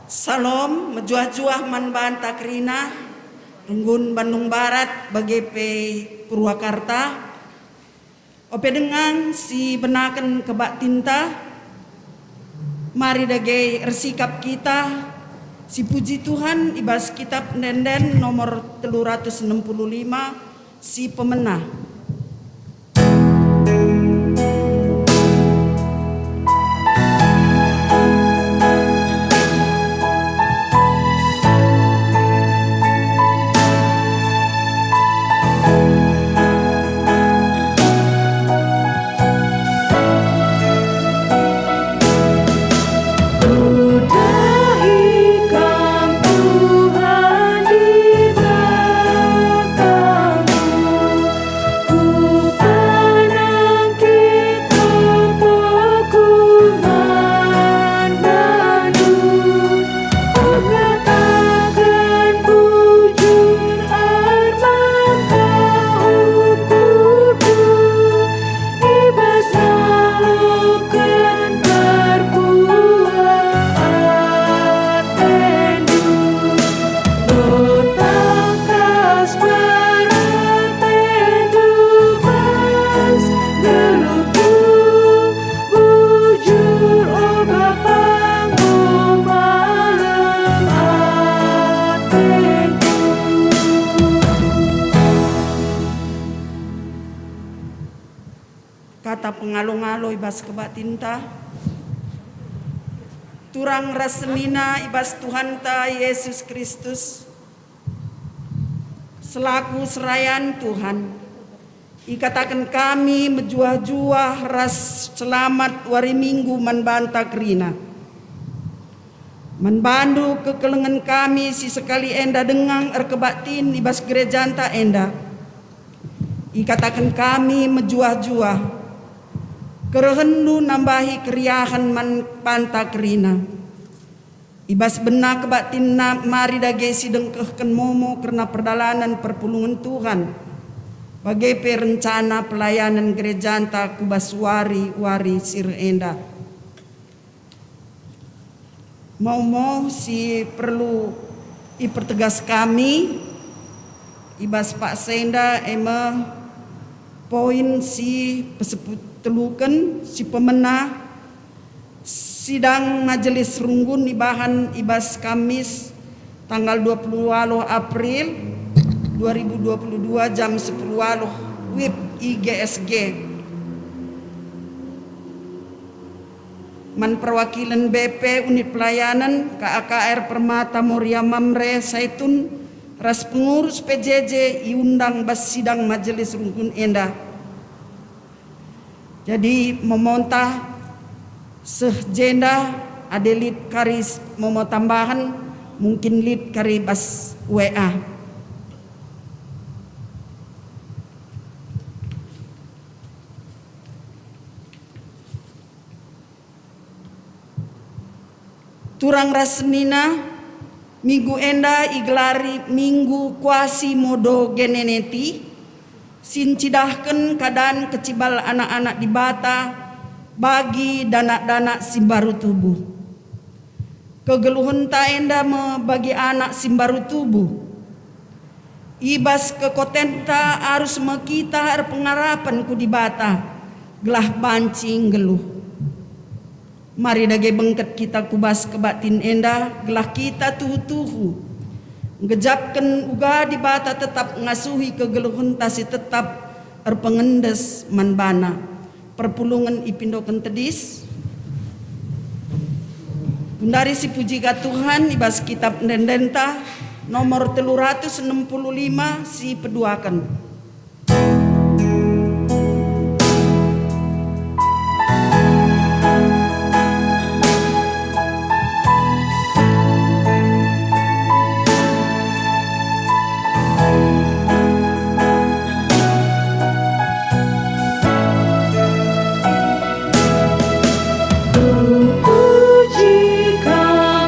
Salom mejuah-juah man banta krina Runggun Bandung Barat BGP Purwakarta ope dengan si benaken kebak tinta mari dage ersikap kita si puji Tuhan ibas kitab Nenden nomor 365 si pemenah. Kata pengalo-ngalo ibas kebak tinta turang rasemina ibas Tuhan ta Yesus Kristus selaku serayan Tuhan ikatakan kami mejuah-juah ras selamat wari minggu manbanta krina manbandu kekelengan kami si sekali enda dengang erkebatin ibas gerejanta enda ikatakan kami mejuah-juah kerehendu nambahi keriahan man panta kerina ibas benak kebatin mari dage sidengkehken momo karena perdalanan perpulungan Tuhan bagai perencana pelayanan gerejanta kubas wari sir enda mau si perlu ipertegas kami ibas Pak Senda ema poin si peseput telukan si pemenah sidang majelis runggun ibahan ibas Kamis tanggal 20 April 2022 jam 10 WIB IGSG man perwakilan BP unit pelayanan KAKR Permata Muria Mamre Saitun ras pengurus PJJ iundang bas sidang majelis runggun enda. Jadi memontah sejenda ada lead karis mau tambahan mungkin lead kari bas WA. Turang rasmina minggu enda iglari minggu kuasi modo geneneti sincidahken keadaan kecibal anak-anak di bata bagi dana-dana simbaru tubuh kegeluhan ta enda bagi anak simbaru tubuh ibas kekotenta harus mekita pengarapan ku di bata gelah bancing geluh mari dage bengket kita kubas kebatin enda gelah kita tuhu-tuhu ngejapkan uga di bata tetap ngasuhi kegeluhan tasi tetap erpengendes manbana perpulungan ipindokan tedis dari si puji ka Tuhan ibas kitab Nendenta nomor 365 si peduakan.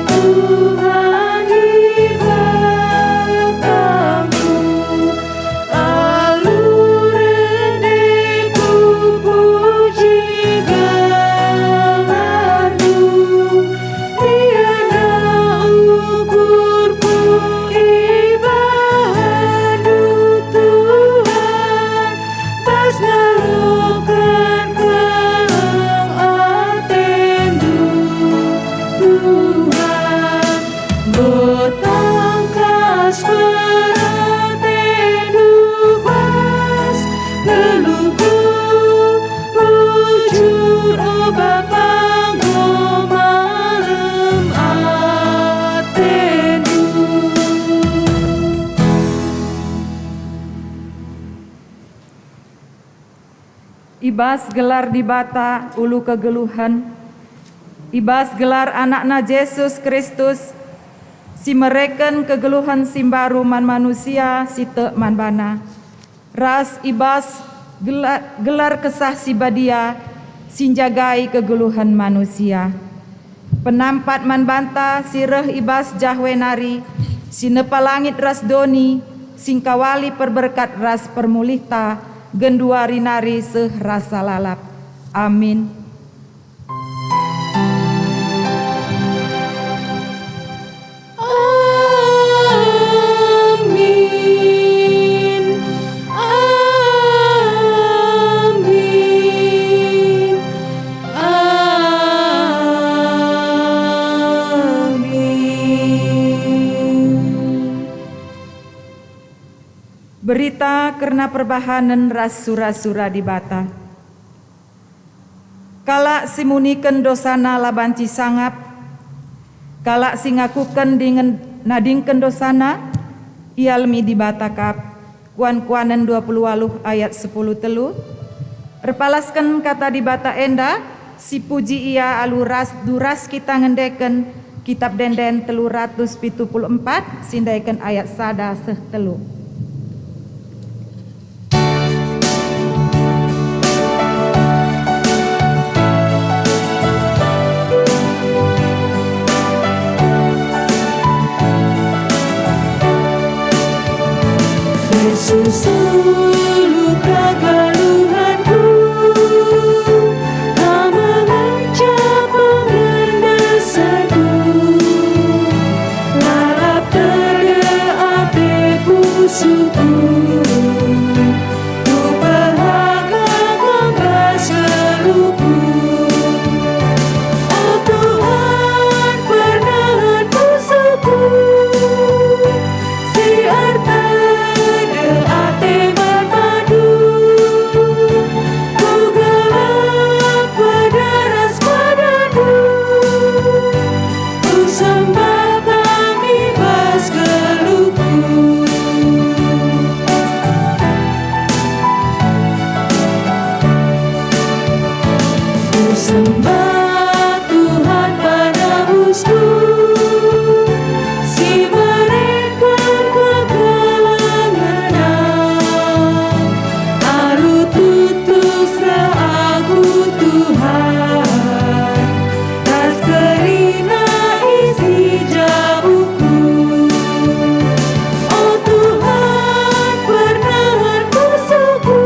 Tuhan di belakangku ibas gelar di bata ulu kegeluhan, ibas gelar anakna Yesus Kristus, si mereken kegeluhan simbaru man manusia si te man bana, ras ibas gelar kesah si badia, sinjagai kegeluhan manusia. Penampat man banta sireh ibas jahwenari, si nepalangit ras doni, singkawali perberkat ras permulihta, genduari nari seh rasa lalap. Amin. Berita karena perbahanan ras sura-sura di bata. Kalak simuniken dosana labanci sangap, kalak singakuken dengan nadingken dosana, ialmi di bata kap, kuan-kuanan 28 ayat 10 telu. Repalaskan kata di bata enda, si puji ia aluras duras kita ngendeken, kitab denden 374, sindaikan ayat sada seh telu. Seluruh kegaluhanku, tak mengencap pengendasanku, larap terdeap di pusuku, ku berharga kembali seluku. Oh Tuhan, pernahan pusuku, si arta sembah Tuhan penebusku, si mereka kegelangan, aru tutuslah aku Tuhan, tas kerina isi jabuku. Oh Tuhan, pernahan pusuku,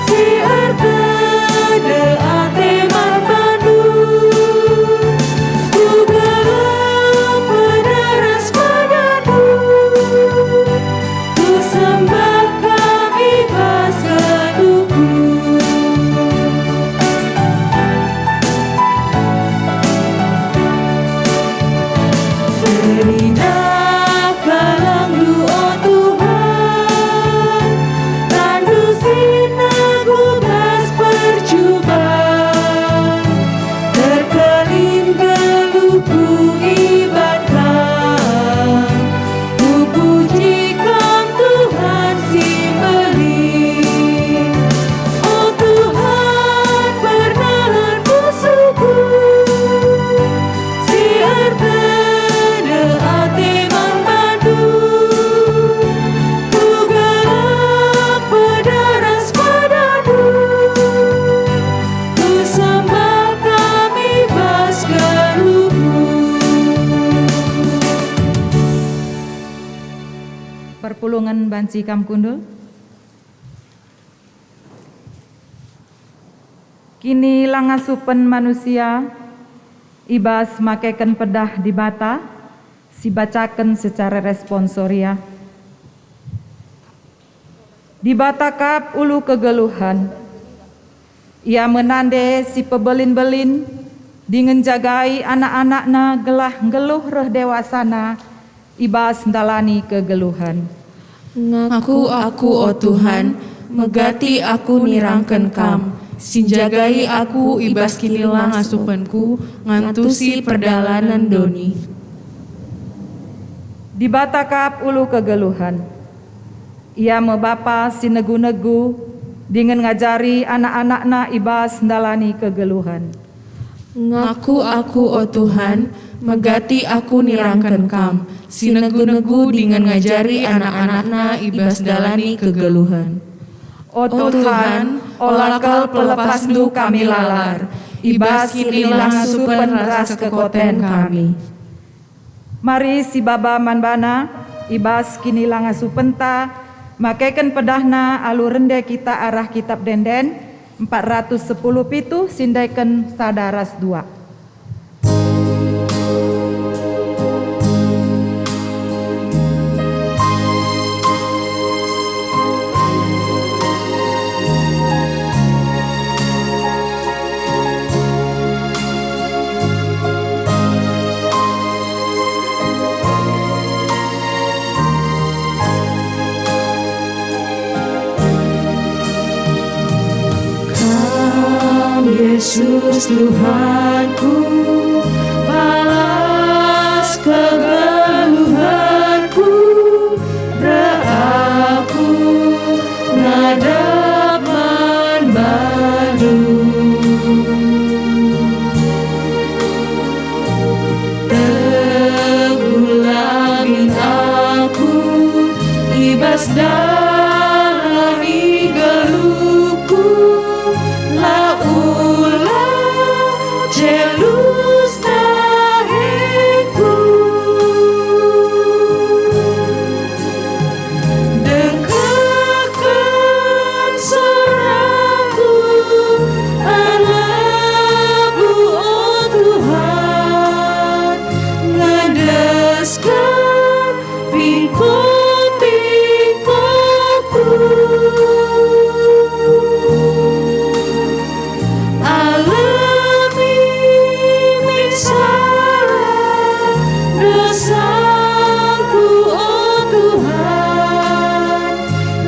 si arta Perpulungan banci kam kundul. Kini langasupen manusia, ibas makeken pedah di bata, si bacaken secara responsoria. Di bata kap ulu kegeluhan, ia menande si pebelin-belin, dengan jagai anak-anakna gelah geluh reh dewasana, ibas ndalani kegeluhan. Ngaku aku, oh Tuhan, megati aku nirangken kam, sinjagai aku ibas kinilah ngasupenku, ngantusi perdalanan doni. Di bata kap ulu kegeluhan, ia mebapa si negu-negu, dengan ngajari anak-anakna ibas ndalani kegeluhan. Ngaku aku o Tuhan, megati aku nirangken Kam, sinegu-negu dengan ngajari anak-anakna ibas dalani kegeluhan. O Tuhan, olakal pelepas du kami lalar, ibas kinilah supen ras kekoten kami. Mari si baba manbana, ibas kinilah ngasupenta, makeken pedahna alu rende kita arah kitab denden, 410 pitu sindaiken sadaras 2. Yesus Tuhanku, balas kegeluhanku, aku ngadap manbadu. Tegulamin aku, ibas dalani geluhku, jelus dahiku, dengkakan soraku, alabu o Tuhan, ngedeskan pingko-pingkoku. Dosaku oh Tuhan,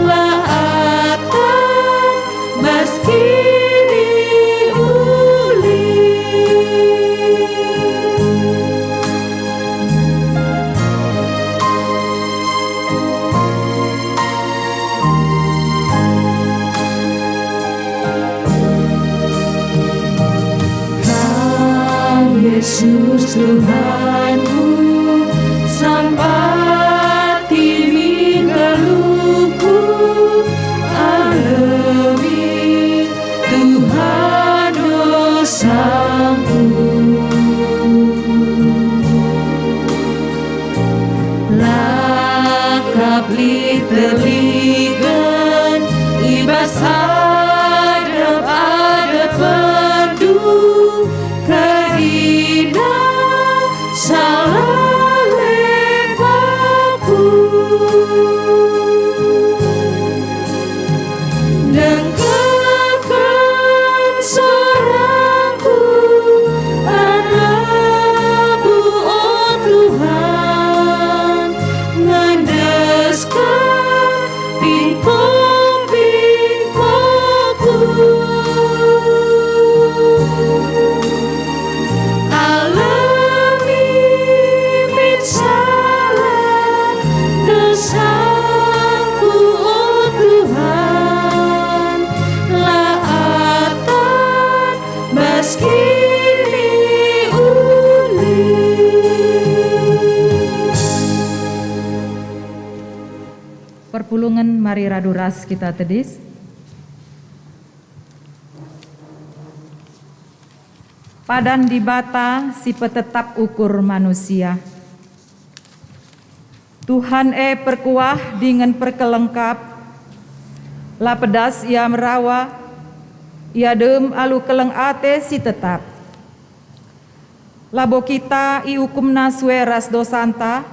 laatan baskini uli. Yesus Tuhanku, sampati minggaluku, alami Tuhan dosaku. Lakap liteligan, ibas adep-adep bendu, kerina salah lepaku, dengkakan soraku, alabu oh Tuhan, ngedeskan pingko-pingkoku. Alami salah dosaku oh Tuhan, laatan baskini uli. Perpulungan mari raduras kita tedis. Padan di bata si petetap ukur manusia. Tuhan perkuah dengan perkelengkap. La pedas ia merawa, ia dem alu keleng ate si tetap. Labo kita i hukumna sueras dosanta,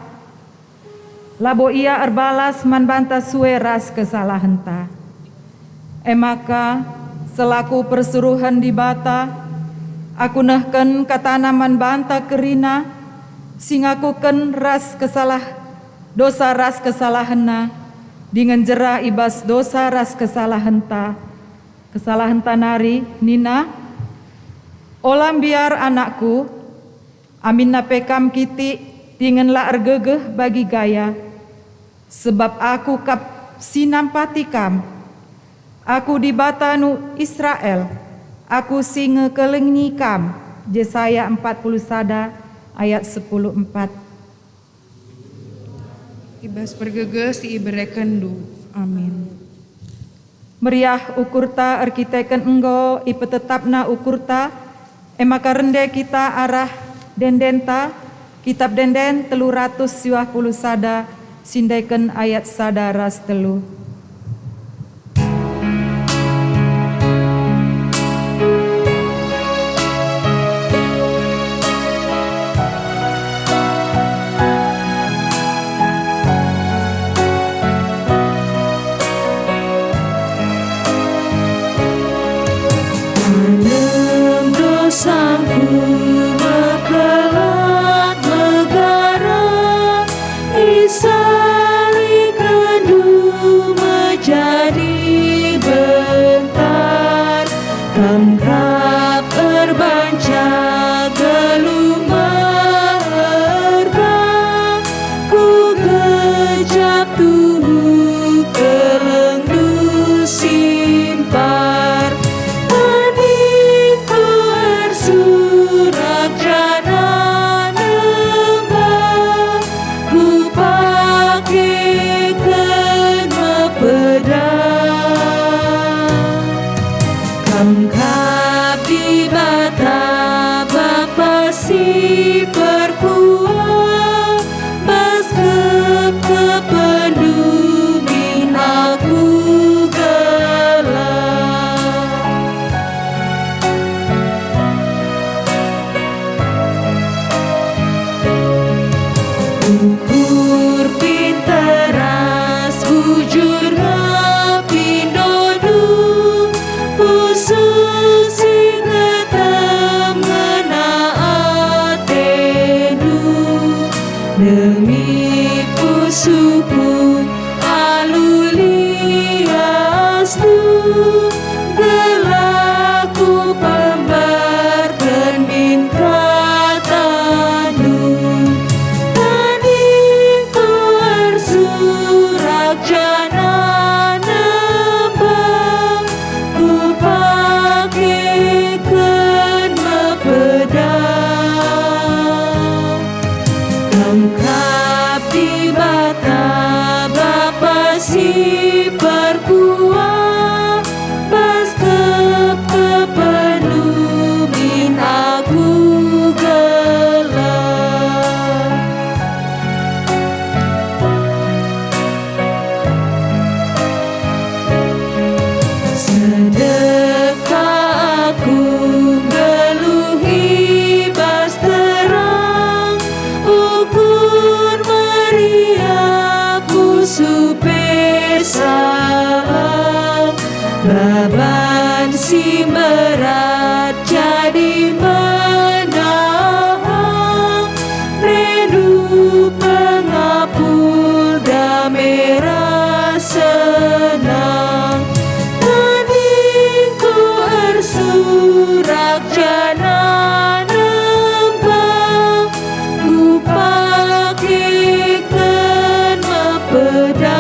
labo ia erbalas manbanta sueras kesalahenta. Maka selaku persuruhan di bata, aku nehken katanaman banta kerina, singakuken ras dosa ras kesalahanna, dengan jera ibas dosa ras kesalahan nari nina, olam biar anakku, amin napekam kiti, dengan la ergegeh bagi gaya, sebab aku kap sinampatikam, Aku di bata nu Israel, aku singe kelengi kam. Yesaya 40 sada ayat 10:4. Ibas pergeges ibereken du. Amin. Meriah ukurta arkiteken enggo ipetetapna ukurta emaka rende kita arah dendenta kitab denden 320 sada sindaiken ayat sada ras telu. Dosaku mekelat negara, isali kendu menjadi bentar, kamkap berbanca gelumar erbang, ku gejap tuhu kelengdu simpar. Surak jana nembang, ku pakaikan mepedang, kamkap di bata bapa si perpuang, baskep kependumin aku gelar. Ukur pinteras bujur ngapindodu, pusus singetem ngenaatenu, demi pusuku aluliastu, gelaku pembarkan minta tanu. Surak jana nembang, ku pakaikan mepedang, kamkap di bata bapa si perpuang, baskep kepenumin aku gelar. Sedekah aku geluhi bas terang, ukur meriah pusu pesalang, baban si berat jadi menahang, redu pengapul damera senang. Surak jana nembang, ku pakaikan mepedang,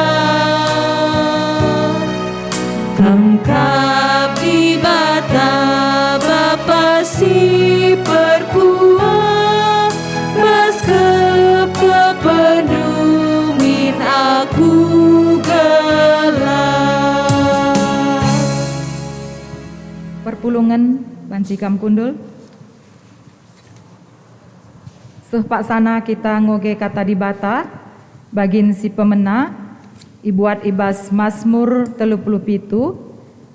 kamkap di bata bapa si perpuang, baskep kepenumin aku gelar. Perpulungan banci kam kundul. Pak sana kita ngoge kata di bata bagin si pemena ibuat ibas Mazmur 37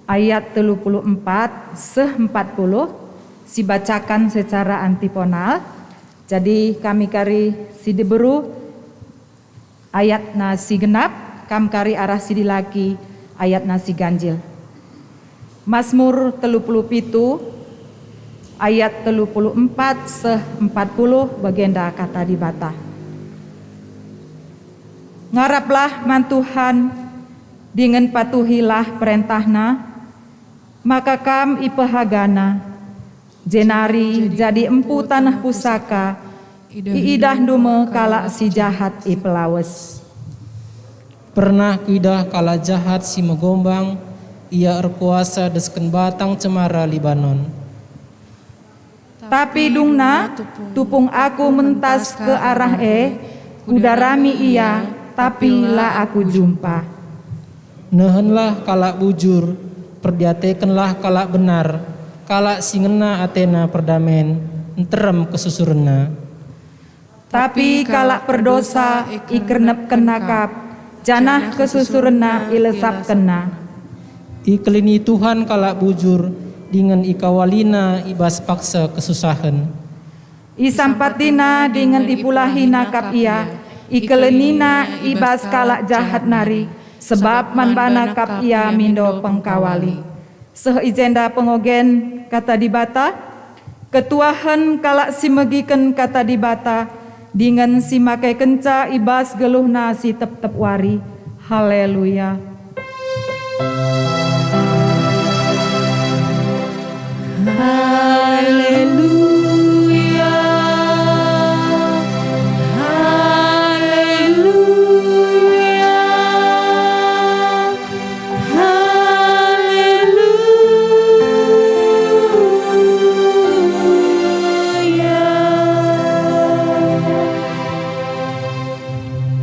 ayat 34 40 si bacakan secara antiponal. Jadi kami kari si diberu ayat nasi genap, kam kari arah si dilaki ayat nasi ganjil. Mazmur 37 ayat 34 40 bagenda kata di bata. Ngaraplah mantuhan dengan patuhilah perintahna, maka kam ipehagana jenari jadi empu tanah pusaka iidah dume kala si jahat ipelawes. Pernah kuidah kala jahat si megombang, ia erkuasa desken batang cemara Libanon. Tapi dungna tupung aku mentas ke arah kudarami ia, tapi la aku jumpa. Nehenlah kalak bujur, perdiatekenlah kalak benar, kalak singena Athena perdamen, enterem kesusurna. Tapi kalak perdosa ikernep kenakap, janah kesusurna ilesap kena. Ikelini Tuhan kalak bujur, dengan ikawalina ibas paksa kesusahan. Isampatina dengan ipulahi nakap ia, ikelenina ibas kalak jahat nari, sebab manbana kap ia mindo pengkawali. Seizenda pengogen kata dibata, ketuahan kalak simegiken kata dibata, dengan simakai kenca ibas geluhna si tep-tep wari. Haleluya. Haleluya, haleluya, haleluya.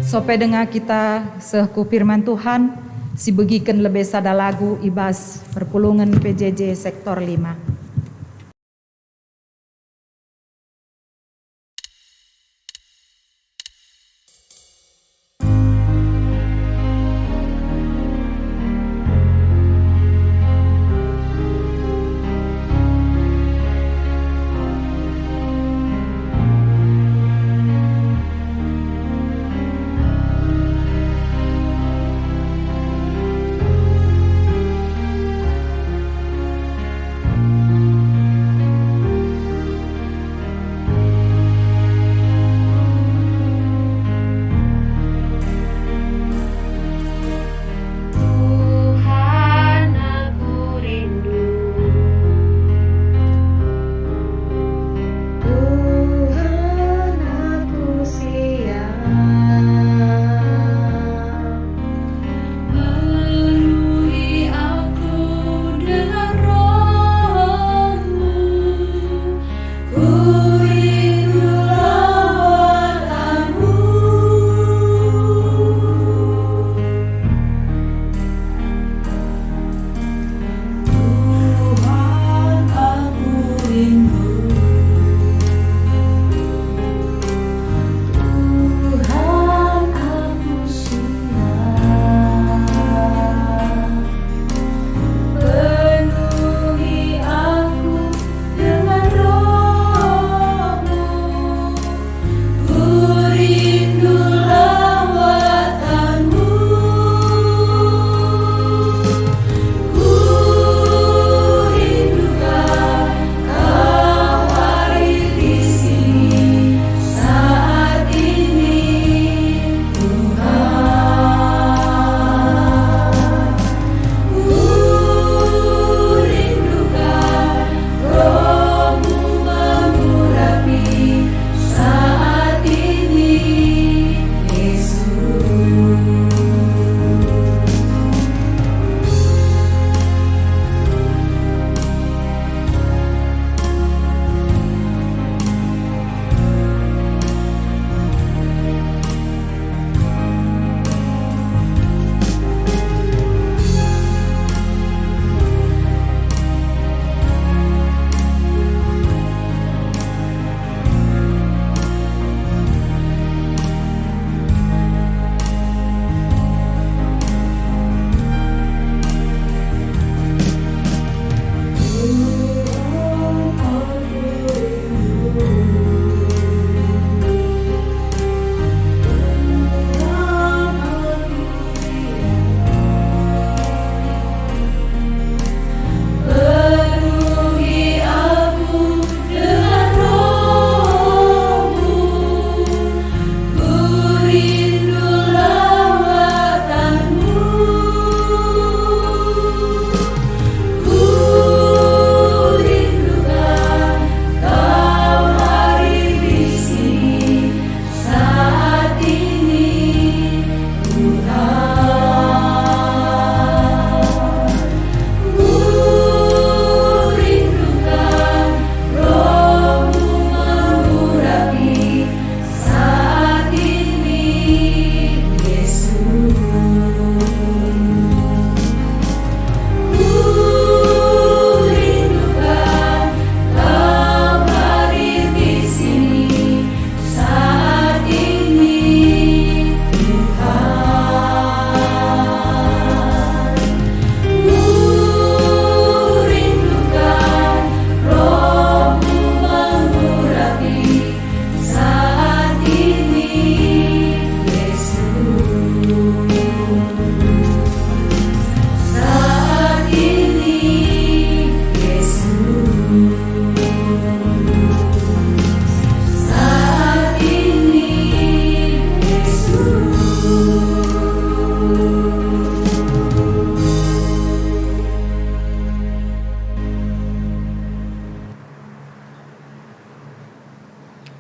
Sope dengar kita seku firman Tuhan, si begiken lebih sada lagu ibas perpulungan PJJ sektor 5.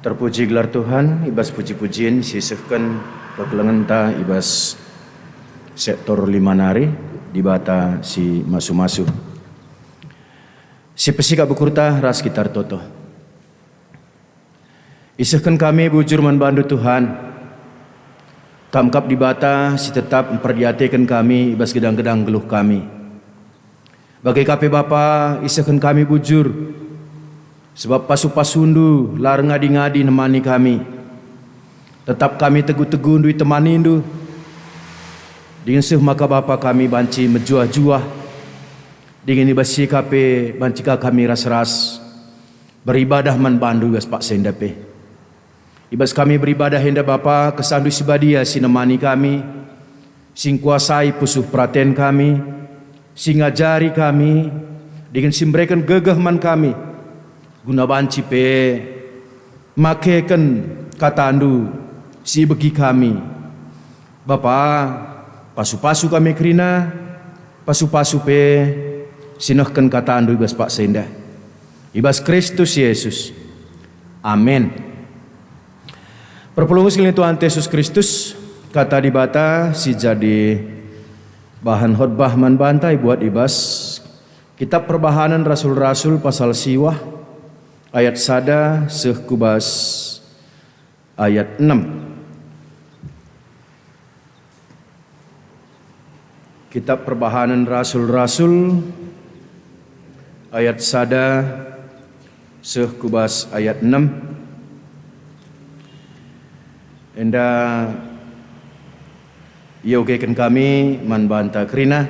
Terpuji gelar Tuhan, ibas puji-pujian sisihkan kekelengan ta ibas sektor limanari di bata si masu-masu. Si pesika bekurta ras kitar toto. Isihkan kami bujur manbandu Tuhan. Tamkap di bata si tetap memperdiatekan kami ibas gedang-gedang geluh kami. Bagai kape Bapa isihkan kami bujur. Sebab pasu-pasundu lar ngadi-ngadi nemani kami. Tetap kami teguh-teguh ndui temani ndu. Dengan seh maka Bapa kami banci menjuah-juah. Dengan ibasi kape bancika kami ras-ras. Beribadah man bandu ibas Pak Sendape. Ibas kami beribadah hendak Bapa kesandu sibadia si nemani kami. Sing kuasai pusuh praten kami. Sing ngajari kami. Dengan simbrekan gegah man kami. Guna banci pe makeken katandu si begi kami. Bapa pasu-pasu kami kerina pasu-pasu pe sinahkan katandu ibas Pak Senda. Ibas Kristus Yesus. Amin. Perpulungan sekalian Tuhan Yesus Kristus kata di bata si jadi bahan khotbah man bantai buat ibas kitab perbahanan Rasul-Rasul pasal siwah ayat sada seh kubas ayat 6. Kitab perbahanan Rasul-Rasul ayat sada seh kubas ayat 6. Enda yogekan kami man banta krina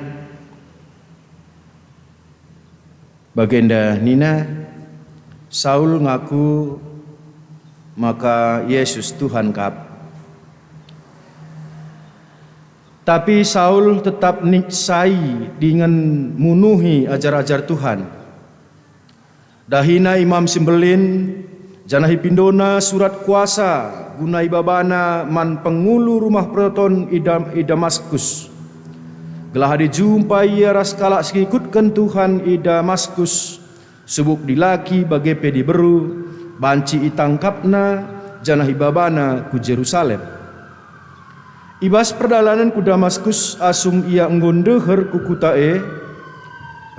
bagenda nina Saul ngaku maka Yesus Tuhan kap. Tapi Saul tetap niksai dengan munuhi ajar-ajar Tuhan. Dahina Imam Simbelin janahi pindona surat kuasa gunai babana man pengulu rumah proton i Damaskus. Gelah dijumpai ia raskala sikikutkan Tuhan i Damaskus. Subuk dilaki bagai pedi beru banci itangkapna janahi babana ku Jerusalem. Ibas perdalanan ku Damaskus asung ia nggondeher ku kutae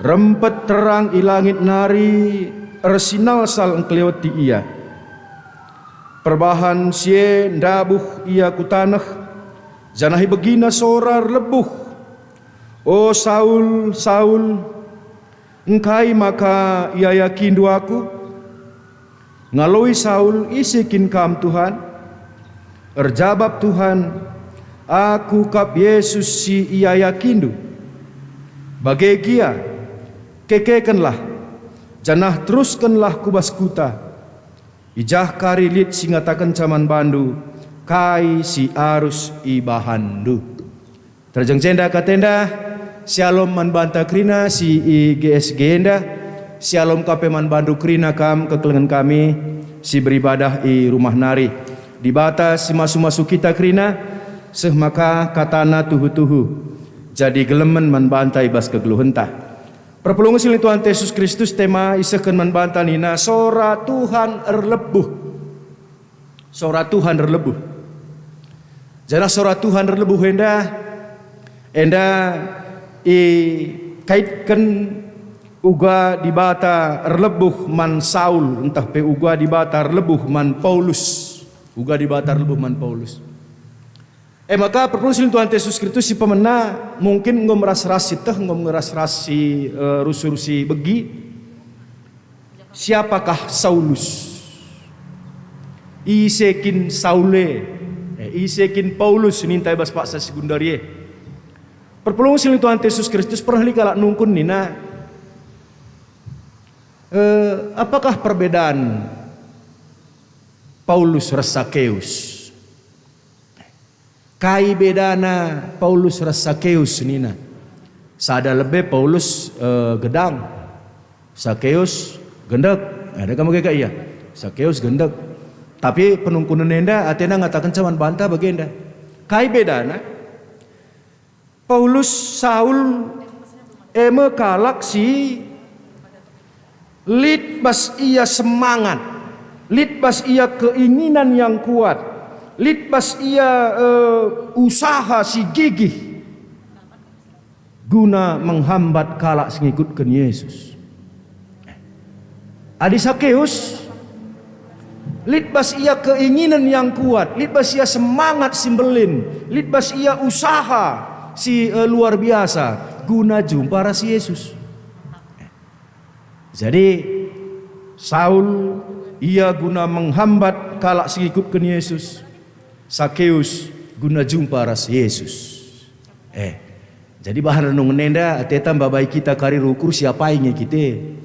rempet terang ilangit nari ersinal sal engklewati ia. Perbahan sie ndabuh ia ku tanah janahi begina sorar lebuh. O Saul, Saul, engkai maka ia yakin duaku. Ngaloi Saul isikin kam Tuhan. Erjabab Tuhan, aku kap Yesus si ia yakin du. Bagai gia, kekekenlah, janah teruskanlah kubas kuta. Ijah karilit singatakan caman bandu, kai si arus ibahandu. Terjeng jenda katenda, Shalom man banta krina si IGS genda. Shalom kape man bandu krina kam kekelengan kami si beribadah i rumah nari. Di bata si masu-masu kita krina seh maka katana tuhu-tuhu. Jadi gelemen man banta ibas kegeluhenta. Perpulungan silih Tuhan Yesus Kristus tema isehkan man banta nina sora Tuhan erlebuh. Sora Tuhan erlebuh. Jana sora Tuhan erlebuh enda i kaitkan uga di bata erlebuh man Saul entah pe uga di bata erlebuh man Paulus. Uga di bata erlebuh man Paulus. Maka perpuluhan Tuhan Yesus Kristus si pemena mungkin ngom ras-ras teh ngom ras-ras si rusi-rusi begi. Siapakah Saulus? Isekin Saule, isekin Paulus nintai bas paksa sekundarie. Perpulungan silih Tuhan Yesus Kristus pernah kalak nungkun nina. Apakah perbedaan Paulus Sakeus? Kai bedana Paulus Sakeus nina. Sada lebih Paulus gedang, Sakeus gendek. Ada kamu kayak iya. Sakeus gendek. Tapi penungkunan nenda atena ngatakan caman bantah bagenda. Kai bedana Paulus Saul kalak si lit bas ia semangat litbas ia keinginan yang kuat, litbas ia usaha si gigih guna menghambat kalak mengikutkan Yesus. Adi Sakeus, litbas ia keinginan yang kuat, litbas ia semangat simbelin, litbas ia usaha si luar biasa guna jumpa ras Yesus. Jadi Saul ia guna menghambat kalak mengikutkan Yesus, Sakeus guna jumpa ras Yesus. Jadi bahan renung nenda teta babai kita karir ukur siapa yang kita.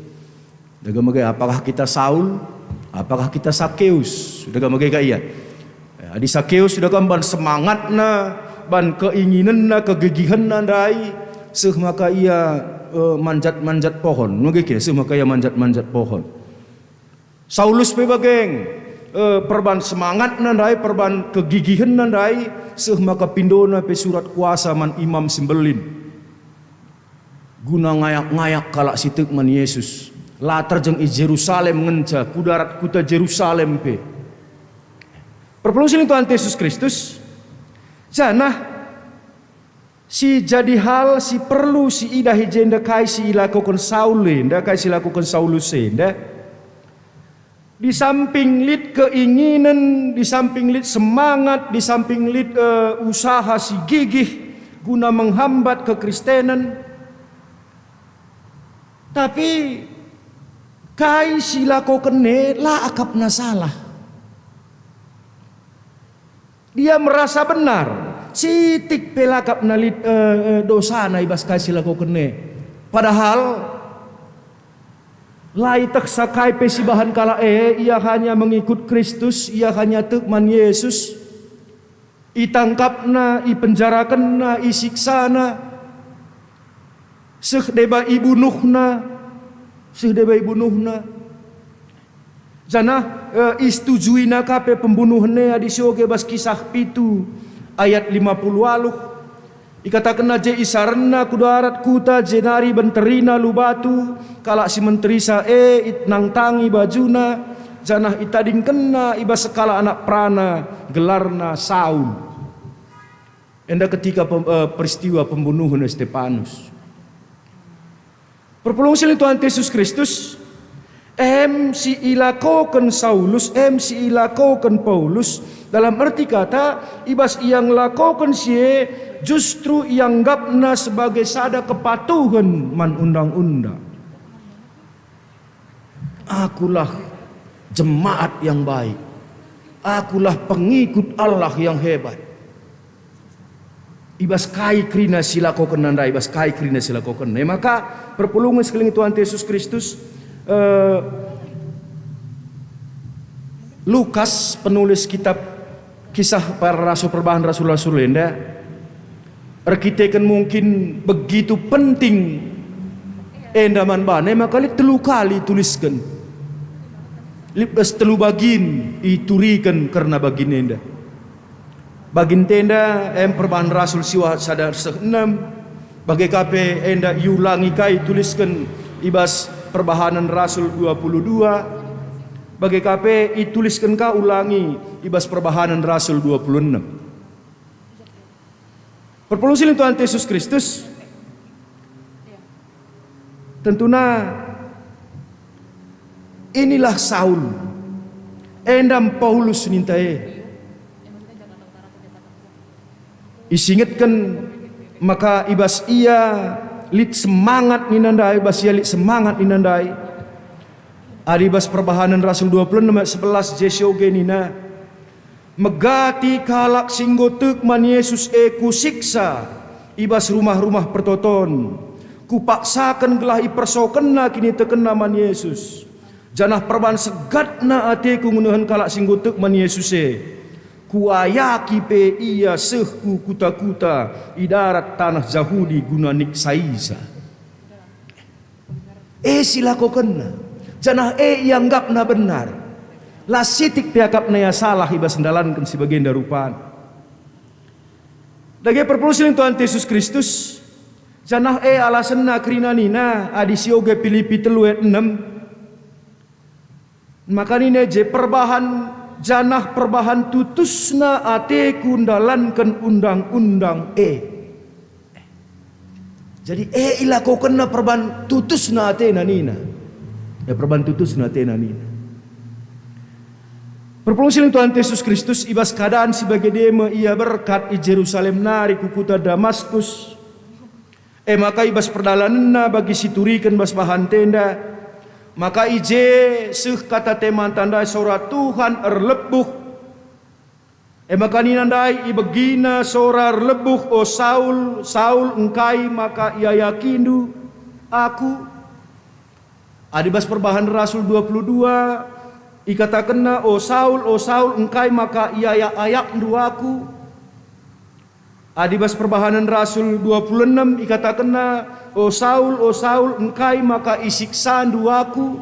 Daga apakah kita Saul, apakah kita Sakeus? Daga magay iya. Adi Sakeus sudah ban semangatna, ban keinginanna, kegigihanna dai seuh maka ia manjat-manjat pohon. Magay kira seuh maka ia manjat-manjat pohon. Saulus pe bageng perban semangatna dai, perban kegigihanna dai seuh maka pindona pe surat kuasa man imam simbelin. Guna ngayak-ngayak kalak sitek man Yesus. Latar jeng i Jerusalem ngenca kudarat kuta Jerusalem pe. Perpulusin Tuhan Yesus Kristus. Janah si jadi hal si perlu si idah jenda kai si ilakukan Saul nda kai si lakukan Saulus nda. Di samping lit keinginan, di samping lit semangat, di samping lit usaha si gigih guna menghambat kekristenan. Tapi kai sila ko kene la akapna salah. Dia merasa benar. Sitik pelakapna lit dosana ibas kai sila ko kene. Padahal lai teksa kai pesibahan kala ia hanya mengikut Kristus, ia hanya tekman Yesus. Itangkapna, ipenjarakanna, isiksana. Seuh deba ibunuhna. Jana istujuina kape pembunuhnya di sioge bas kisah pitu ayat 50 ikatakan aja isarna kudarat kuta jenari benterina lubatu kalak si menteri it nang tangi bajuna janah itading kena iba sekala anak prana gelarna Saul. Enda ketika peristiwa pembunuhan Stefanus. Perpulungsil Tuhan Yesus Kristus, si ilakokan Saulus, si ilakokan Paulus, dalam arti kata, ibas yang lakokan sie justru yang gapna sebagai sada kepatuhan man undang-undang. Akulah jemaat yang baik, akulah pengikut Allah yang hebat. Ibas kai krina silakokan nanda ibas kai krina silakokan. Maka perpulungan sekeliling Tuhan Yesus Kristus Lukas penulis kitab kisah para rasul perbahan rasul-rasul enda arkiteken mungkin begitu penting endaman bane maka li telu kali tuliskan lipas telu bagin iturikan karena bagin enda. Bagin tenda perbahan rasul siwa sadar seenam bagai kape enda yulangi kai tuliskan ibas perbahanan rasul 22 bagai kape ituliskan ka ulangi ibas perbahanan rasul 26. Perpulusin Tuhan Yesus Kristus tentunya inilah Saul endam Paulus nintae isingetkan maka ibas ia lit semangat ninandai ibas ia lit semangat ninandai adibas perbahanan rasul 26:11 Jesyoge nina megati kalak singgotek man Yesus ku siksa ibas rumah-rumah pertoton kupaksakan gelah ipersokenna kini tekena man Yesus janah perban segatna ateku ngunuhan kalak singgotek man Yesus kuayaki pe ia sehku kuta-kuta idarat tanah Yahudi guna niksaisa. Silakokenna janah yang gapna benar lah sitik piakapna ya salah ibas sendalankan si bagian darupan. Dagi perpulusin Tuhan Yesus Kristus janah alasanna krina nina adi sioge Filipi 3:6 Maka ini je perbahan janah perbahan tutusna ate kundalankan undang-undang Jadi ila kau kena perbahan tutusna ate nanina. Ya perbahan tutusna ate nanina. Perpuluhan Tuhan Yesus Kristus ibas keadaan sebagai dema ia berkat i Jerusalem nari kukuta Damaskus. Maka ibas perdalanna bagi siturikan bas bahan tenda. Maka ije seuh kata teman tandai sora Tuhan erlebuh. Maka ninandai ibegina sora erlebuh o Saul, Saul engkai maka ia yakindu aku. Adibas perbahan Rasul 22 ikatakanna o Saul engkai maka ia ayak nduaku. Adibas perbahanan Rasul 26 ikatakanna o Saul engkai maka isiksa nduaku.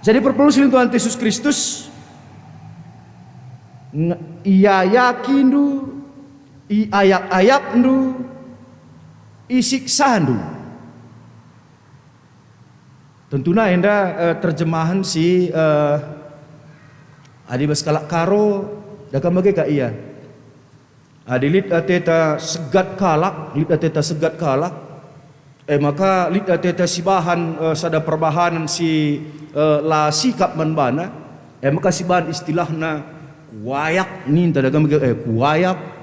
Jadi perpuluhan Tuhan Yesus Kristus ia yakindu i ayak ndu isiksa ndu. Tentunya enda terjemahan si adibas kalak karo dakam bagi ka iya. Adilit ateta segat kalak, lit ateta segat kalak. Maka lit ateta si bahan sada perbahanan si la sikap manbana. Maka si bahan istilahna kuayak nin dakam bagi kuayak.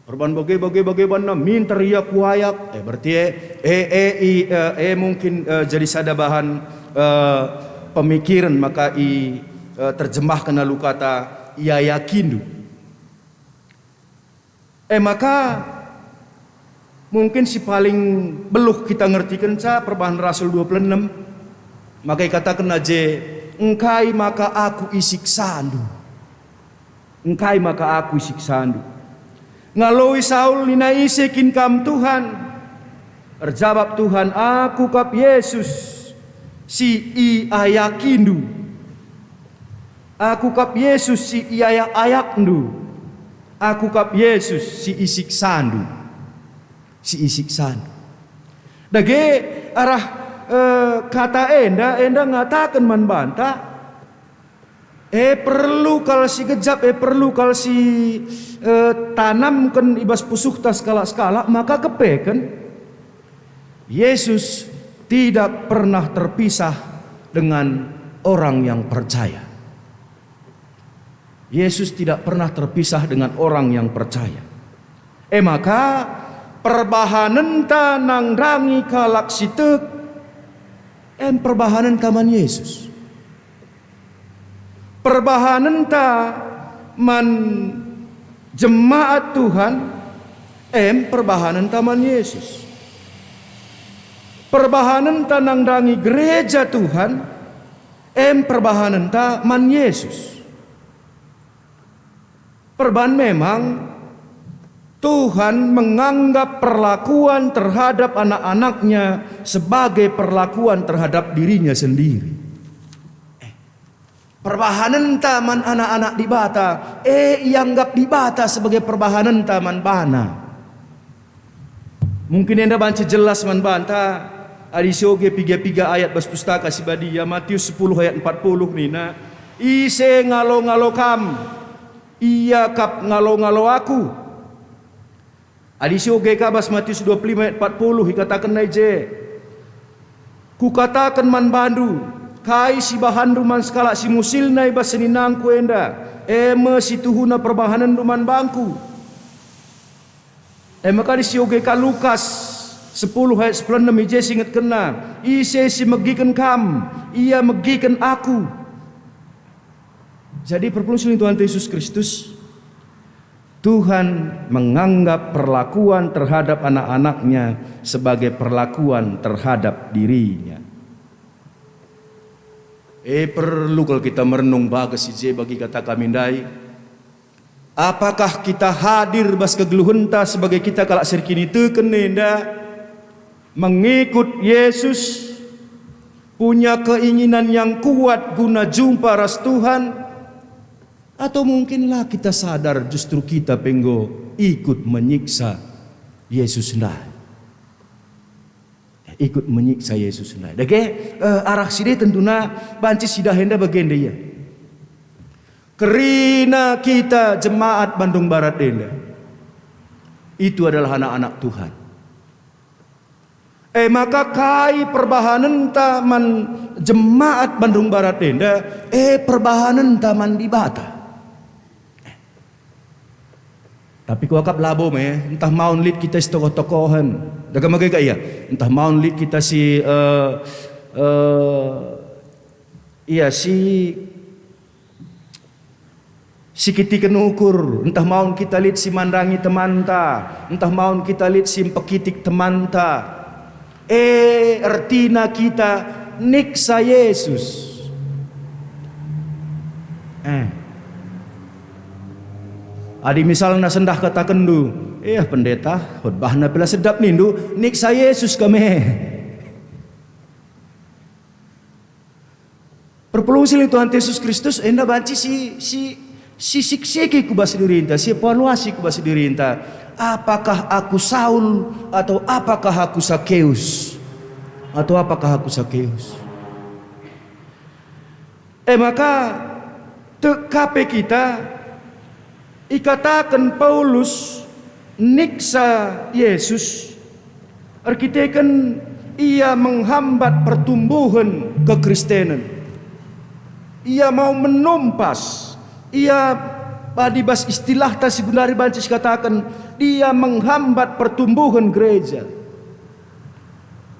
Perban bagaimana minta ria kuayak berarti mungkin jadi sada bahan pemikiran maka terjemahkan lalu kata ia yakindu maka mungkin si paling beluh kita ngertikan perbahan Rasul 26 maka katakan aja engkai maka aku isiksandu engkai maka aku isiksandu. Ngaloi Saul nina isekin kam Tuhan. Erjawab Tuhan aku kap Yesus si i ayakindu. Aku kap Yesus si i ayakndu. Aku kap Yesus si isiksandu. Si isiksandu. Dage arah kata enda ngatakan manbanta. Perlu kalau si gejap perlu kalau si tanamkan ibas pusukta skala-skala maka kepeken Yesus tidak pernah terpisah dengan orang yang percaya. Yesus tidak pernah terpisah dengan orang yang percaya. Maka perbahanan tanang rangi kalak sitek perbahanan taman Yesus. Perbahanan ta man jemaat Tuhan perbahanan taman Yesus. Perbahanan ta nangdangi gereja Tuhan perbahanan ta man Yesus. Perban memang Tuhan menganggap perlakuan terhadap anak-anaknya sebagai perlakuan terhadap dirinya sendiri. Perbahanan taman anak-anak di bata ianggap di bata sebagai perbahanan taman bana. Mungkin anda baca jelas man banta adisoge 3 ayat bas pustaka si badia Matius 10 ayat 40 nina ise ngalo-ngalo kam iya kap ngalo-ngalo aku. Adisoge kabas Matius 25 ayat 40 hikatakan naije kukatakan man bandu kai si bahan ruman skala si musil nai baseninang kuenda si tuhuna perbahanan ruman bangku maka di sioge ka Lukas 10 ayat 96 ije singet kena ise si megikan kam ia megikan aku. Jadi perpuluhan Tuhan Yesus Kristus Tuhan menganggap perlakuan terhadap anak-anaknya sebagai perlakuan terhadap dirinya. Perlu kalau kita merenung bagas ije bagi kata kami dai. Apakah kita hadir bas kegeluhenta sebagai kita kalak serkini teken nenda mengikut Yesus punya keinginan yang kuat guna jumpa ras Tuhan, atau mungkinlah kita sadar justru kita penggo ikut menyiksa Yesus nda. ikut menyiksa Yesus lah. Dake arah sini tentunya banci sidah henda bagian dia. Kerina kita jemaat Bandung Barat Denda itu adalah anak-anak Tuhan. Maka kai perbahanan taman jemaat Bandung Barat Denda perbahanan taman di Bata. Tapi kuakap labo entah maun lid kita si tokoh-tokohan. Daga magay ya. Entah maun lid kita si si kitikan ukur, entah maun kita lihat si mandangi temanta, entah maun kita lihat si pekitik temanta. Artina kita niksa Yesus. Adi misalnya sendah kata kendu, pendeta, khotbahna pila sedap nindu, niksa Yesus kami. Perpelungsil Tuhan Yesus Kristus, enda banci si siksiki ku basi dirinta, si evaluasi ku basi dirinta. Apakah aku Saul atau apakah aku Sakeus? Atau apakah aku Sakeus? Maka TKP kita ikatakan Paulus niksa Yesus. Arkitekan ia menghambat pertumbuhan kekristenan. Ia mau menumpas. Ia badibas istilah ta sebenarnya bancis katakan dia menghambat pertumbuhan gereja.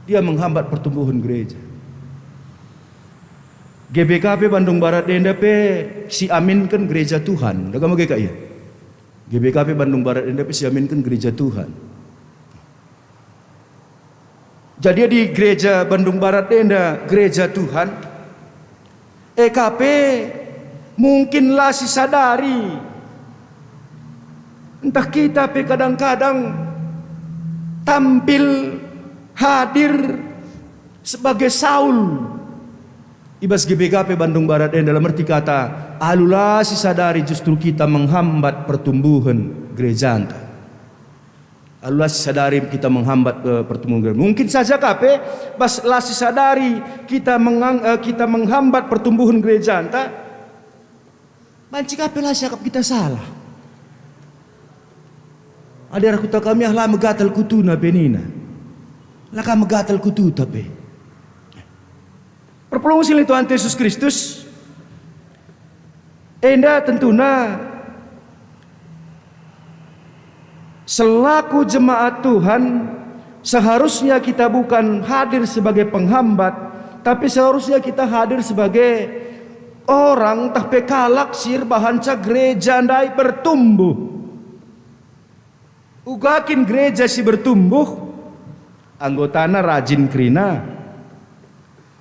Dia menghambat pertumbuhan gereja. GBKP Bandung Barat Denda si aminkan gereja Tuhan. Daga magay ka iya. GBKP Bandung Barat Denda si aminkan gereja Tuhan. Jadi di gereja Bandung Barat Denda gereja Tuhan. EKP mungkinlah si sadari. Entah kita kadang-kadang tampil hadir sebagai Saul. Ibas GBKP Bandung Barat dalam arti kata alulah si sadari justru kita menghambat pertumbuhan gereja anta. Alulah si sadari kita menghambat pertumbuhan gereja. Mungkin saja KP bas lah si sadari kita menghambat pertumbuhan gereja anta. Banci KP lah siakap kita salah. Ada rakuta kami lah megatal kutuna benina. Laka megatal kutu tapi. Perpelungsil Tuhan Yesus Kristus. Enda tentunya selaku jemaat Tuhan seharusnya kita bukan hadir sebagai penghambat, tapi seharusnya kita hadir sebagai orang tapi kalak sir bahanca gereja ndai bertumbuh. Ugakin gereja si bertumbuh, anggotana rajin krina.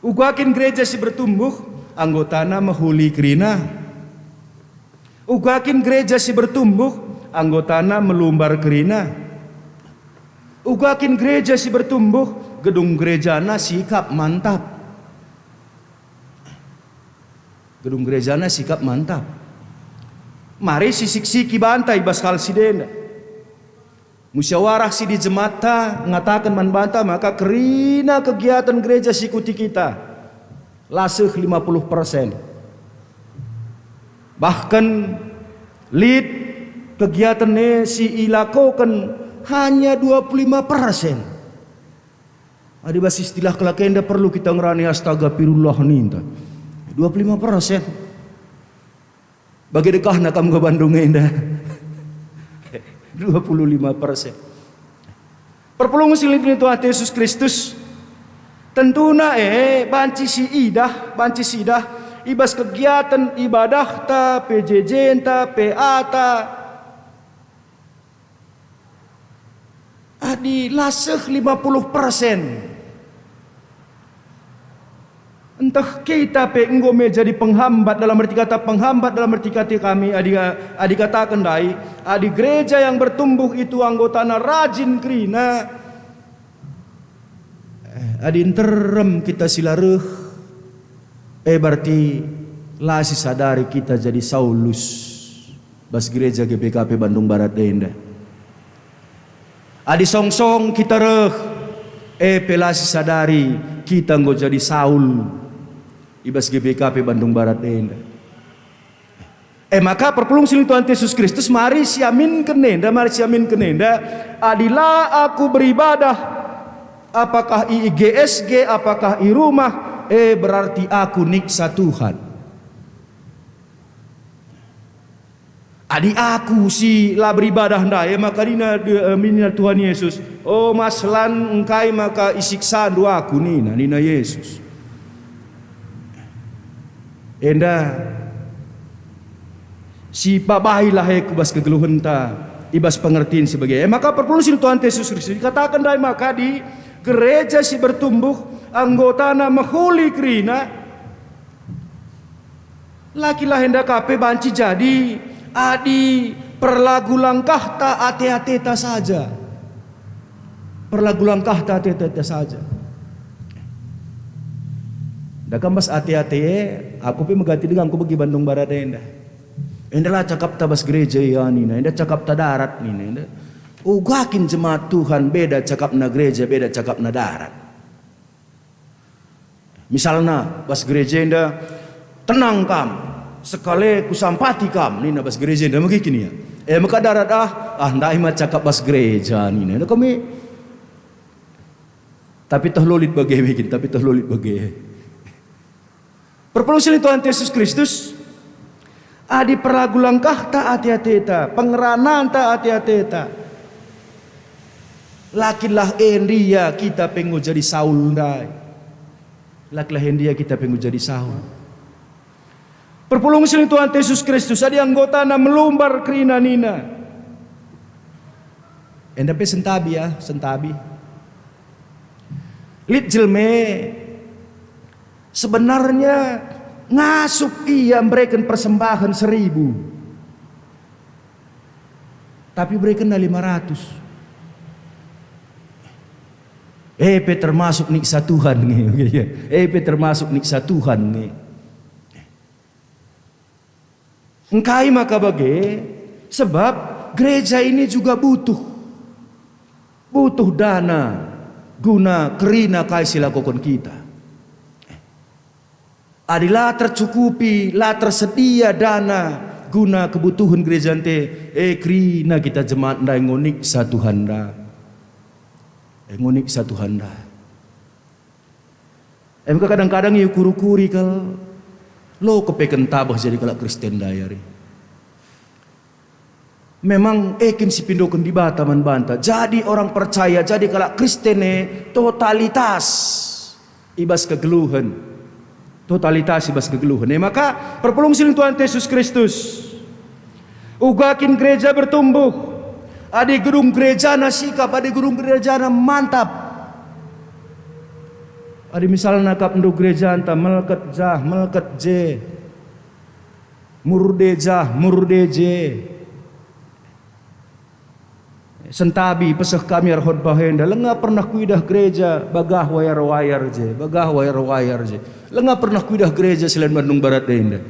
Ugakin gereja si bertumbuh, anggotana mahuli krina. Ugakin gereja si bertumbuh, anggotana melumbar krina. Ugakin gereja si bertumbuh, gedung gerejana sikap mantap. Gedung gerejana sikap mantap. Mari sisik-siki bantai baskal sidena. Musyawarah si di jemata ngatakan manbanta maka kerina kegiatan gereja sikuti kita laseh 50%. Bahkan lead kegiatannya si ilakokan hanya 25%. Ada bahasa istilah kelakenda perlu kita ngerani astagfirullah ninta 25%. Bagi dekah nakam ke Bandung indah 25%. Perpelungsil Tuhan Yesus Kristus tentuna banci si idah ibas kegiatan ibadah ta PJJ ta PA ta adi laseh 50%. Entah kita penggome jadi penghambat dalam arti kata penghambat dalam arti kata kami adi katakan dai adi gereja yang bertumbuh itu anggotana rajin krina adi interem kita silaruh berarti lasi sadari kita jadi Saulus bas gereja GBKP Bandung Barat Denda adi songsong kita reh pelasi sadari kita nggo jadi Saul ibas GBKP Bandung Barat enda. Maka perpulung siling Tuhan Yesus Kristus mari siamin kenenda adilah aku beribadah apakah i GSG apakah i rumah berarti aku niksa Tuhan. Adi aku si la beribadah ndai maka dina Tuhan Yesus. Oh maslan engkai maka isiksa dua aku nina Yesus. Enda si babailah kubas kegeluhan ta ibas pengertian sebagai maka perpuluh Tuhan Yesus Kristus dikatakan dai maka di gereja si bertumbuh anggotana mahuli krina lakilah hendak kape banci jadi adi perlagu langkah ta ate-ate ta saja. Perlagu langkah ta ate-ate ta saja. Dakam bas ate-ate aku pi megati dengan aku bagi Bandung Barat enda. Enda lah cakap ta bas gereja ya nina, enda cakap ta darat nina. Enda ugakin jemaat Tuhan beda cakap na gereja, beda cakap na darat. Misalnya bas gereja enda tenang kam sekali kusampati kam nina bas gereja enda begini ya. Maka darat ndai mah cakap bas gereja nina. Enda kami tapi toh lolit bagi bikin, tapi toh lolit bagi. Perpuluh Tuhan Yesus Kristus adi perlagu langkah ta ati-ati ta, pengeranan ta ati-ati ta. Lakilah endia kita pengu jadi Saul ndai. Lakilah endia kita pengu jadi Saul. Perpulung siling Tuhan Yesus Kristus adi anggota na melumbar krina nina. Enda pe sentabi ya, sentabi. Lit jelme sebenarnya ngasup ia memberikan persembahan 1000 tapi berikan 500. Pe termasuk niksa Tuhan nih. Pe termasuk niksa Tuhan nih. Engkai maka bagi sebab gereja ini juga butuh dana guna kerina kai silakukan kita. Adilah tercukupi, lah tersedia dana guna kebutuhan gereja ante. Kerina kita jemaat ndai ngonik satu handa. Ngonik satu handa. Kadang-kadang ieu kuru-kuri kal lo kepeken tabah jadi kalak Kristen dayari. Memang ekin si pindokan di bata man banta. Jadi orang percaya, jadi kalak Kristene totalitas ibas kegeluhan. Totalitas ibas kegeluhan. Maka perpulung siling Tuhan Yesus Kristus. Ugakin gereja bertumbuh. Adi gedung gereja na sikap, adi gedung gereja na mantap. Adi misalnya nakap nduk gereja anta melket jah, melket je. Murde jah, murde je. Sentabi pesah kami arhod bahenda lenga pernah kuidah gereja bagah wayar je, bagah wayar je. Lenga pernah kuidah gereja selain Bandung Barat denda.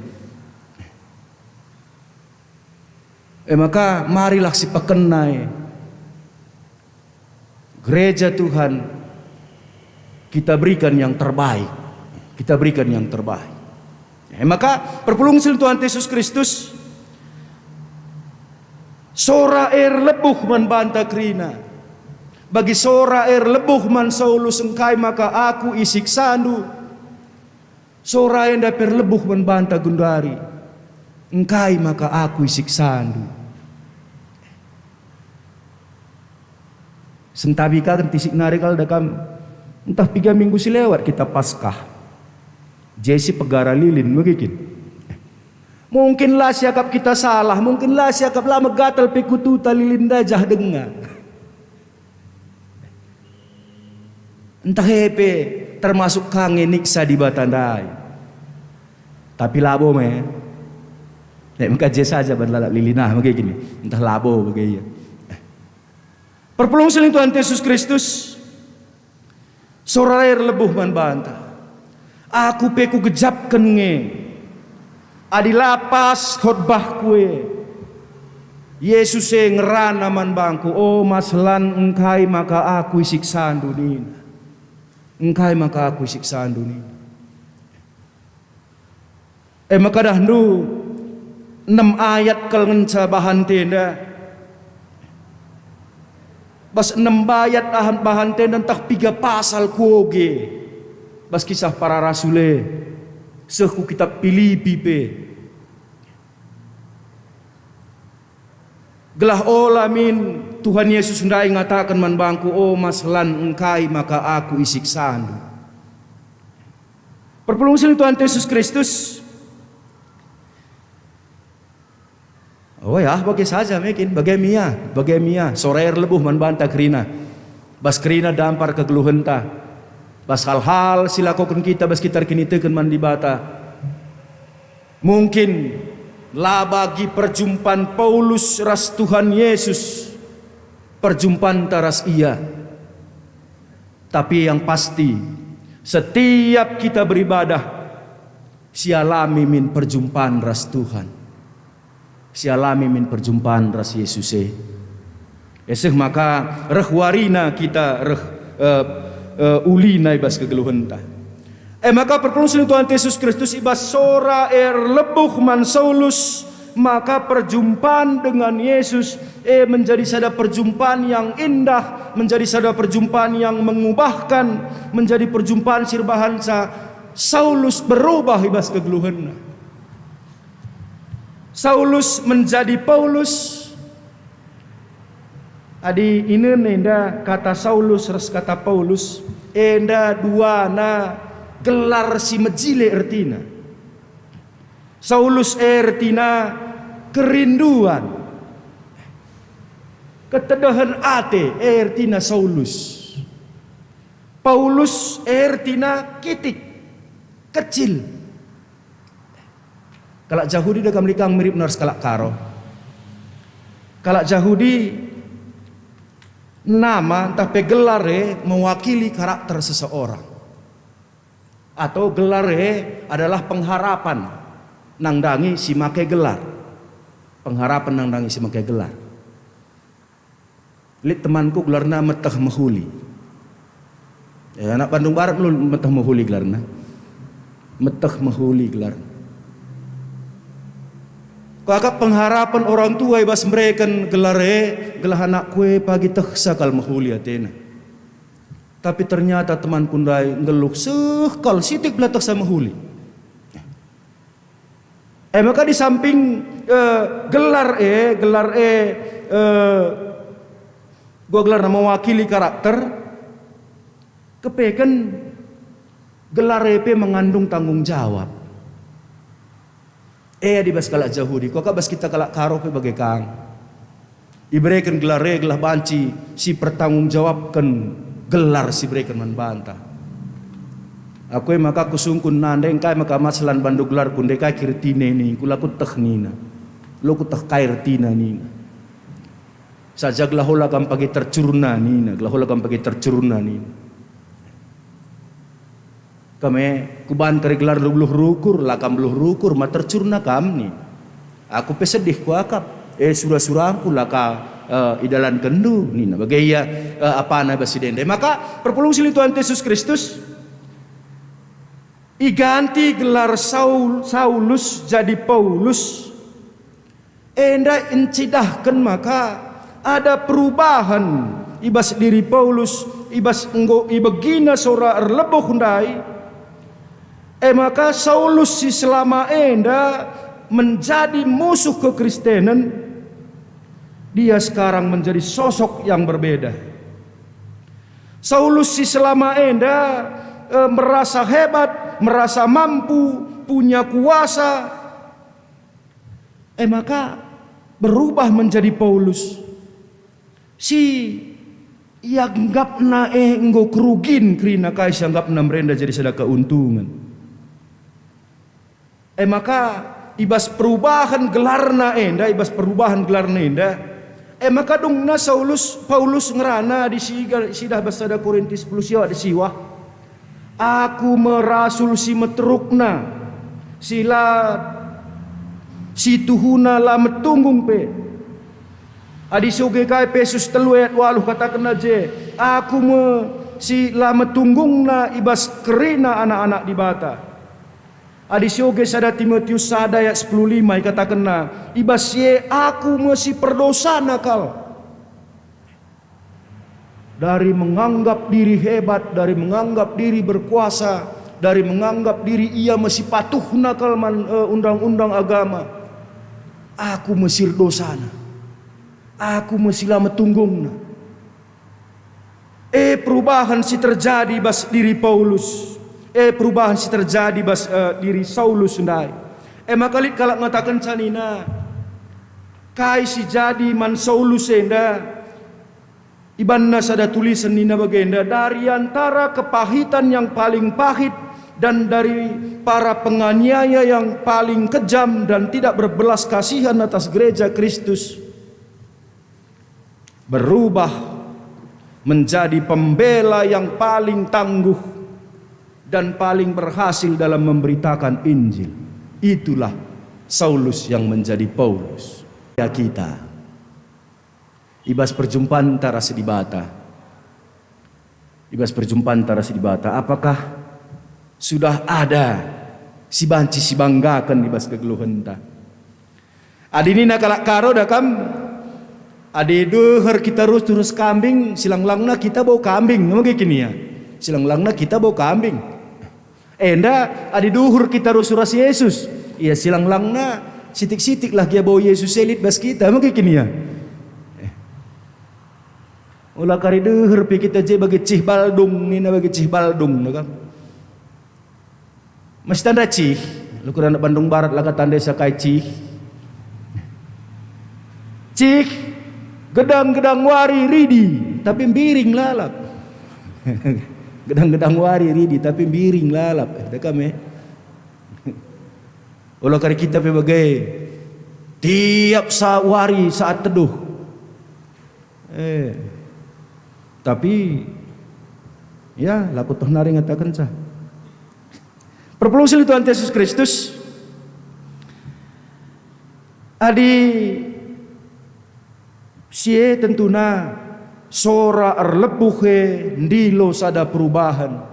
Maka marilah si pakenai gereja Tuhan kita berikan yang terbaik. Kita berikan yang terbaik. Maka perpulung sil Tuhan Yesus Kristus sora lebuh man banta krina. Bagi sora lebuh man saulus engkai maka aku isik sandu. Sora enda lebuh man banta gundari. Engkai maka aku isik sandu. Sentabi kan tisik narikal dakam entah 3 minggu si lewat kita Paskah. Jesi pegara lilin begitu. Mungkinlah siakap kita salah, mungkinlah siakap lama gatal pekutu talilin dajah dengar. Entah hepe termasuk kangen niksa di batandai. Tapi labo me. Maka je saja berlalak lilinah begini. Entah labo begini. Perpulung siling Tuhan Yesus Kristus. Sorair lebuh man banta. Aku peku gejapkan nge. Adilah pas khotbah kue Yesus ngerana man bangku. Oh maslan engkai maka aku siksan dunia. engkai maka aku siksaan dunia. Maka dahnu 6 ayat kalngenca bahan tenda. Bas 6 ayat bahan tenda tak 3 pasal kuoge. Bas kisah para rasule. Seku kitab Filipi pe. Gelah olamin Tuhan Yesus ndai ngatakan man bangku, oh maslan engkai maka aku isiksaan. Perpulungsil Tuhan Yesus Kristus. Oh ya, bagi saja mungkin, bagi mia, soreer lebuh man banta kerina. Bas kerina dampar kegeluhenta. Bas hal-hal silakokan kita bas kita kini teken man dibata. Mungkin lah bagi perjumpaan Paulus ras Tuhan Yesus, perjumpaan taras ia. Tapi yang pasti, setiap kita beribadah, sialami min perjumpaan ras Tuhan. Sialami min perjumpaan ras Yesus. Eseh maka rehwarina kita ulina ibas kegeluhenta. Maka perpulungsin Tuhan Yesus Kristus ibas sora lebuh man Saulus, maka perjumpaan dengan Yesus menjadi sada perjumpaan yang indah, menjadi sada perjumpaan yang mengubahkan, menjadi perjumpaan sirbahansa Saulus berubah ibas kegeluhenta. Saulus menjadi Paulus. Adi ini nenda kata Saulus ras kata Paulus, enda dua na gelar si mejile ertina. Saulus ertina kerinduan, ketedahan ate ertina Saulus. Paulus ertina kitik, kecil. Kalak Yahudi dah kamlikang mirip nars kalak karo. Kalak Yahudi nama tapi gelar mewakili karakter seseorang. Atau gelar adalah pengharapan nangdangi si make gelar. Pengharapan nangdangi si make gelar. Lihat temanku gelarna metah mahuli. Ya, anak Bandung Barat lu metah mahuli gelarna. Metah mahuli gelarna. Kakak pengharapan orang tua ibas mereka gelar anak kue pagi teksakal mahuli atena. Tapi ternyata teman kundai ngeluh sekal sitik belatak sama huli. Maka di samping gelar gua gelar mewakili karakter, kepekan gelar EP mengandung tanggung jawab. Di bas kalak Yahudi, kok bas kita kalak karo pe bagai kang. Iberikan gelar banci si pertanggung jawabkan gelar si berikan man bantah. Aku maka kusungkun nandeng kai maka masalan bandu gelar kunde kai kirtine ni kulaku teknina. Lo ku tek kairtina nina. Saja glahola kam pagi tercurna nina, glahola kam pagi tercurna nina. Kami kuban kari gelar duluh rukur, lakam duluh rukur, ma tercurna kam ni. Aku pesedih ku akap, surah-surahku laka idalan kendu nina. Bagaya apa na basidende. Maka perpulungsil Tuhan Yesus Kristus iganti gelar Saulus jadi Paulus. Enda incidahkan maka ada perubahan ibas diri Paulus, ibas enggo ibegina sora erleboh hundai. Maka Saulus si selama enda menjadi musuh kekristenan, dia sekarang menjadi sosok yang berbeda. Saulus si selama enda merasa hebat, merasa mampu, punya kuasa. Maka berubah menjadi Paulus. Si yanggapna enggo kerugin krina kai sanggapna merenda jadi sada keuntungan. Maka ibas perubahan gelarna enda, ibas perubahan gelarna enda. Maka dongna Paulus ngerana di sidah basada Korintus 10 siwa di siwa. Aku merasul si meterukna sila si tuhuna la metunggung pe. Adi soge kai pesus telu ayat 8 katakan aja. Aku si lama tunggungna ibas kerina anak-anak di bata. Adi sioge sada Timotius sada ayat 10:5 katakanna ibas ye aku masih perdosa nakal. Dari menganggap diri hebat, dari menganggap diri berkuasa, dari menganggap diri ia masih patuh nakal undang-undang agama. Aku mesir dosana. Aku masih lama tunggungna. Perubahan si terjadi bas diri Paulus. Perubahan si terjadi bas diri Saulus sendai. Makalit kalak ngatakan canina. Kai si jadi man Saulus enda. Ibanna sada tulisan nina bagenda dari antara kepahitan yang paling pahit dan dari para penganiaya yang paling kejam dan tidak berbelas kasihan atas gereja Kristus, berubah menjadi pembela yang paling tangguh dan paling berhasil dalam memberitakan Injil. Itulah Saulus yang menjadi Paulus. Ya kita ibas perjumpaan tara sedibata. Ibas perjumpaan tara sedibata. Apakah sudah ada si banci si banggakan ibas kegeluhan ta? Adinina kalak karo dakam. Adi deher kita terus kambing, silang-langna kita bau kambing, memang kayak gini ya. Silang-langna kita bau kambing. Enda adi duhur kita rusuras Yesus. Iya silang-langna sitik-sitik lah dia bau Yesus elit bas kita, memang kayak gini ya. Ulah kari deher pi kita je bagi cih baldung, nina bagi cih baldung, nakam. Mas tanda cih, lu kurang Bandung Barat lah tanda sakai cih. Cih gedang-gedang wari ridi tapi biring lalap. Gedang-gedang wari ridi tapi biring lalap. Dekam ulah kari kita sebagai tiap wari saat teduh. Tapi ya laku toh nari ngatakan sah. Perpulusil Tuhan Yesus Kristus adi sie tentuna sora erlebuhe ndilo sada perubahan.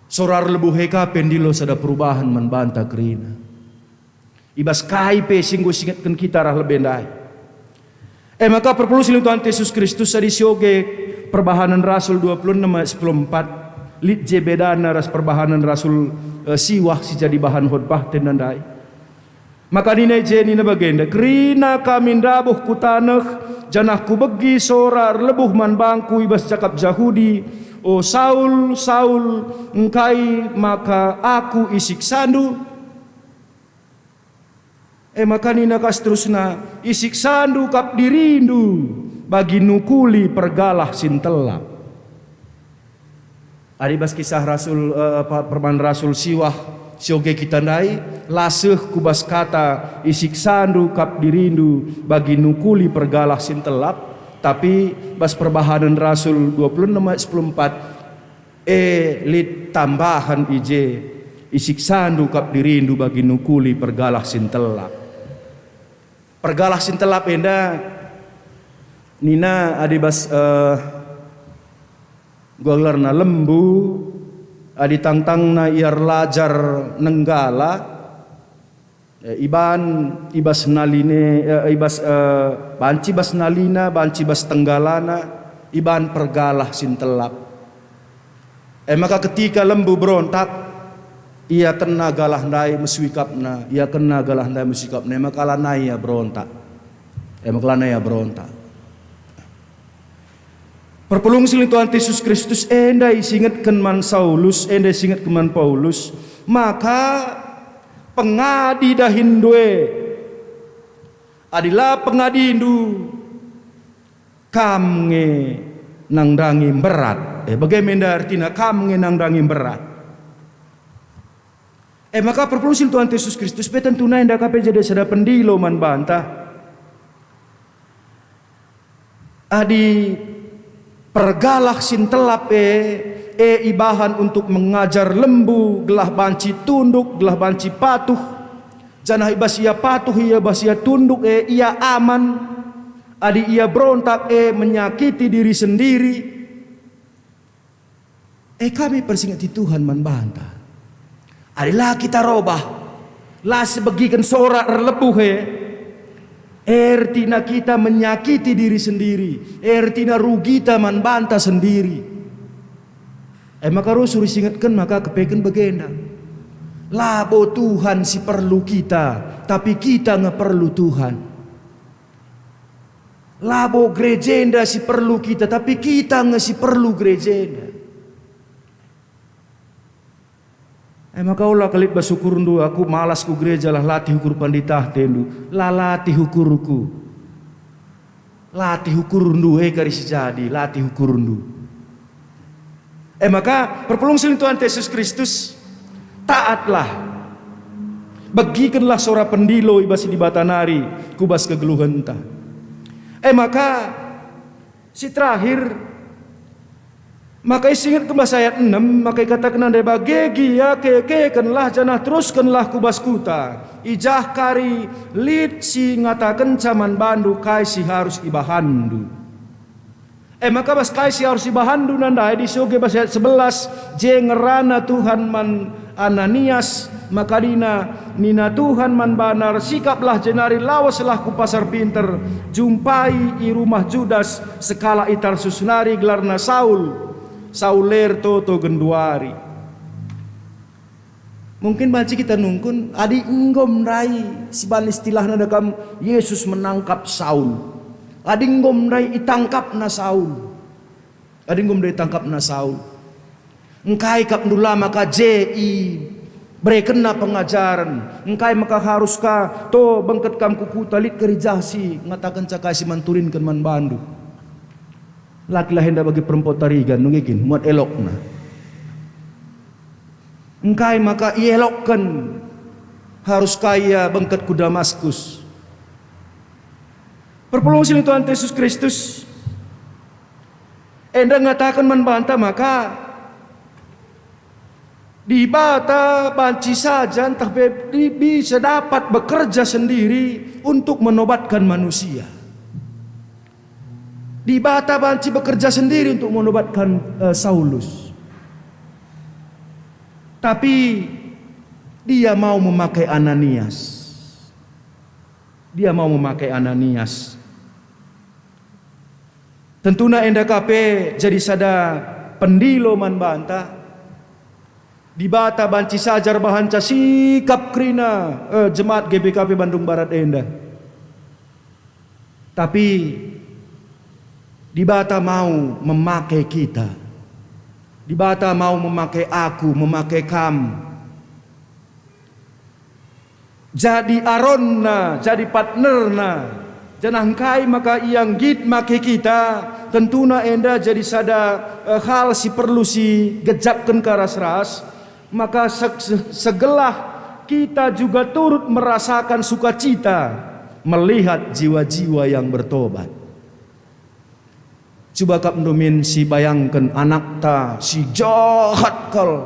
Sora erlebuhe kape ndilo sada perubahan membanta kerina. Ibas kaipe singgu singatkan kita rah lebendai. Maka perpulusil Tuhan Yesus Kristus adi sioge perbahanan Rasul 26 ayat 14 lit je bedana ras perbahanan Rasul siwah si jadi bahan khotbah tenandai. Maka nina je nina bagenda kerina kami ndabuh ku tanah janah ku begi sorar lebuh man bangku ibas cakap Yahudi. O Saul, Saul, engkai maka aku isik sandu. Maka nina kas terusna isik sandu kap dirindu bagi nukuli pergalah sintelap. Adi bas kisah Rasul perman Rasul siwah sioge kita ndai laseh kubas kata isik sandu kap dirindu bagi nukuli pergalah sintelap. Tapi bas perbahanan Rasul 26 ayat 14 lit tambahan ije isik sandu kap dirindu bagi nukuli pergalah sintelap. Pergalah sintelap enda nina adi bas gua gelarna lembu adi tangtangna iar lajar nenggala iban ibas naline ibas banci bas nalina banci bas tenggalana iban pergalah sintelap. Maka ketika lembu berontak ia kena galah ndai muswikapna, ia kena galah ndai muswikapna, maka lanai ya berontak. Maka lanai ya berontak. Perpulung siling Tuhan Yesus Kristus endai singatkan man Saulus, endai singatkan man Paulus, maka pengadi dahindue adilah pengadi indu kamnge nangdangi berat. Bagaimana artinya kamnge nangdangi berat? Maka perpulusil Tuhan Yesus Kristus tentunya hendak apa jadi sada pendilo man bantah. Adi pergalah sintelap ibahan untuk mengajar lembu gelah banci tunduk gelah banci patuh. Janah ibas ia patuh ia bas ia tunduk ia aman. Adi ia berontak menyakiti diri sendiri. Kami persingati Tuhan man banta. Adalah kita robah. Lah sebagikan sora erlebuh ertina kita menyakiti diri sendiri. Ertina rugita man banta sendiri. Maka rusuh disingatkan maka kepeken begenda. Labo Tuhan si perlu kita, tapi kita nggak perlu Tuhan. Labo gerejenda si perlu kita, tapi kita nggak si perlu gerejenda. Maka ulah kalit basukur ndu aku malas ku gereja lah latih ukur panditah tendu lah latih ukurku latih ukur ndu kari sejadi latih ukur ndu. Maka perpulung silin Tuhan Yesus Kristus taatlah bagikanlah sora pendilo ibasi di batanari kubas kegeluhan ta. Maka si terakhir maka isingat ke bahasa ayat 6 maka katakan anda bagegi ya kekenlah janah teruskanlah kubas kuta ijah kari lid si ngatakan caman bandu kai si harus ibahandu. Maka bas kai si harus ibahandu nandai di soge bahasa ayat 11 jengerana Tuhan man Ananias maka nina Tuhan man banar sikaplah jenari lawaslah ku pasar pinter jumpai i rumah Judas sekala itar susunari gelarna Sauler toto genduari. Mungkin baca kita nungkun adi enggom rai si ban istilahna dekam Yesus menangkap Saul. Adi enggom rai itangkap na Saul. Adi enggom rai tangkap na Saul. Engkai kap dula maka JI berekena pengajaran. Engkai maka haruskah to bangket kam kuku talit kerijasi ngatakan cakasi manturin kan man bandu. Laki-laki hendak bagi perempuan tarigan nungikin muat elokna. Engkai maka ielokkan harus kaya bangkat ku Damaskus. Perpulung silin Tuhan Yesus Kristus. Enda ngatakan membantah maka di bata banci saja tapi bisa dapat bekerja sendiri untuk menobatkan manusia. Di bata banci bekerja sendiri untuk menobatkan Saulus. Tapi dia mau memakai Ananias. Dia mau memakai Ananias. Tentunya enda kape jadi sada pendilo man banta. Di bata banci sajar bahanca sikap krina jemaat GBKP Bandung Barat enda. Tapi di bata mau memakai kita. Di bata mau memakai aku, memakai kamu. Jadi aronna, jadi partnerna. Janangkai maka yang git make kita. Tentuna enda jadi sada hal si perlu si gejapkan ke ras-ras. Maka segelah kita juga turut merasakan sukacita melihat jiwa-jiwa yang bertobat. Coba kap domin si bayangkan anak ta si jahat kal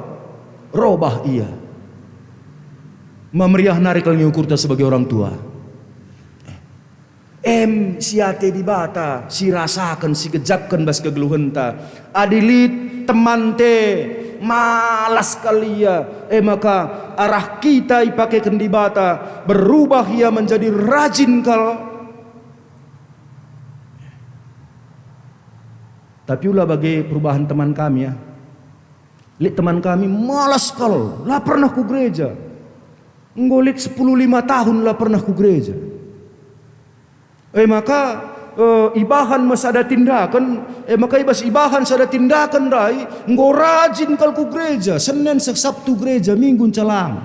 robah ia memeriah narik lagi ukur ta sebagai orang tua. Siate di bata si rasakan si gejapkan bas kegeluhan ta adilit teman te malas kalia maka arah kita ipakaikan di bata berubah ia menjadi rajin kal. Tapi ulah bagi perubahan teman kami ya. Lihat teman kami malas kal, lah pernah ku gereja. Ngolik 10-5 tahun lah pernah ku gereja. Maka ibahan masada tindakan, maka ibas ibahan sada tindakan rai, nggo rajin kal ku gereja, Senin Sabtu gereja, Minggu calang.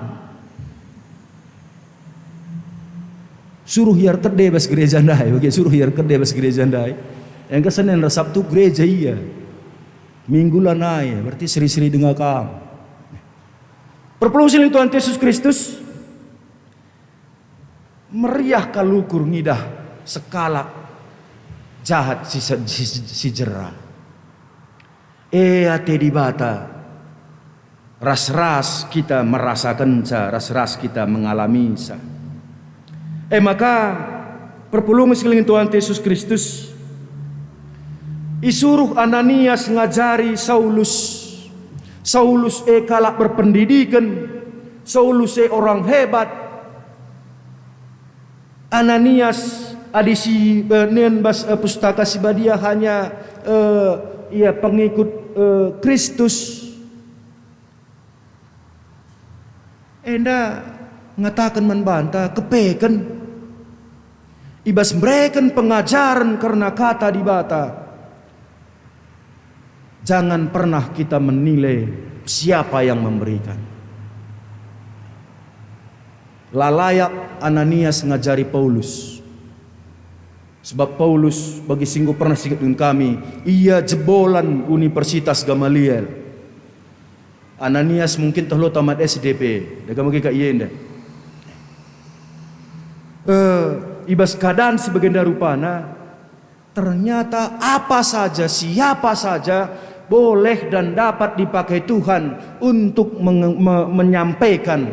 Suruh hiar kede bas gereja ndai, bagi suruh hiar kede bas gereja ndai. Yang ke Senin Sabtu gereja iya. Minggu lah naik, berarti seri-seri dengar kamu. Perpulung silin Tuhan Yesus Kristus. Meriah kalukur ngidah sekala jahat si jera. Ate di bata. Ras-ras kita merasakan sa, ras-ras kita mengalami sa. Maka perpulung silin Tuhan Yesus Kristus. Isuruh Ananias ngajari Saulus Saulus kalak berpendidikan, Saulus orang hebat. Ananias adisi nen bas pustaka sibadia hanya ia pengikut Kristus. Enda ngatakan membantah kepeken ibas mereken pengajaran karena kata di bata. Jangan pernah kita menilai siapa yang memberikan. Lalayak Ananias ngajari Paulus. Sebab Paulus bagi singgu pernah singkat dengan kami, ia jebolan Universitas Gamaliel. Ananias mungkin tehlo tamat SDP, daga magi ka ieu ibas keadaan sebagian darupana, ternyata apa saja, siapa saja boleh dan dapat dipakai Tuhan untuk menyampaikan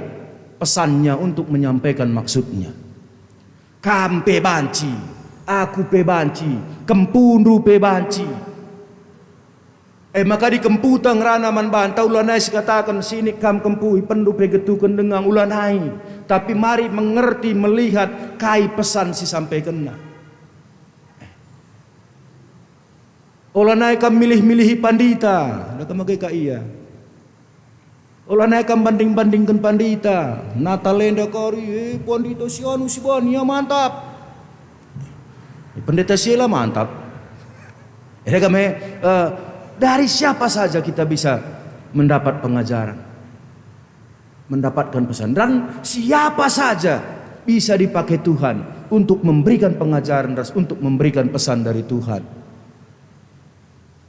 pesannya, untuk menyampaikan maksudnya. Kampe banci, aku pe banci, kempundu pe banci. Maka di kemputang rana man bantau ulanai katakan sini kam kempui pendu pegetukan dengan ulanai. Tapi mari mengerti melihat kai pesan si sampaikan. Ulanai kam milih-milihi pandita, dah kamagai ka iya. Ulanai kam banding-bandingkan pandita. Natalenda kari, pandita sianu si bania mantap. Pendeta sila mantap. Kami dari siapa saja kita bisa mendapat pengajaran, mendapatkan pesan, dan siapa saja bisa dipakai Tuhan untuk memberikan pengajaran, untuk memberikan pesan dari Tuhan.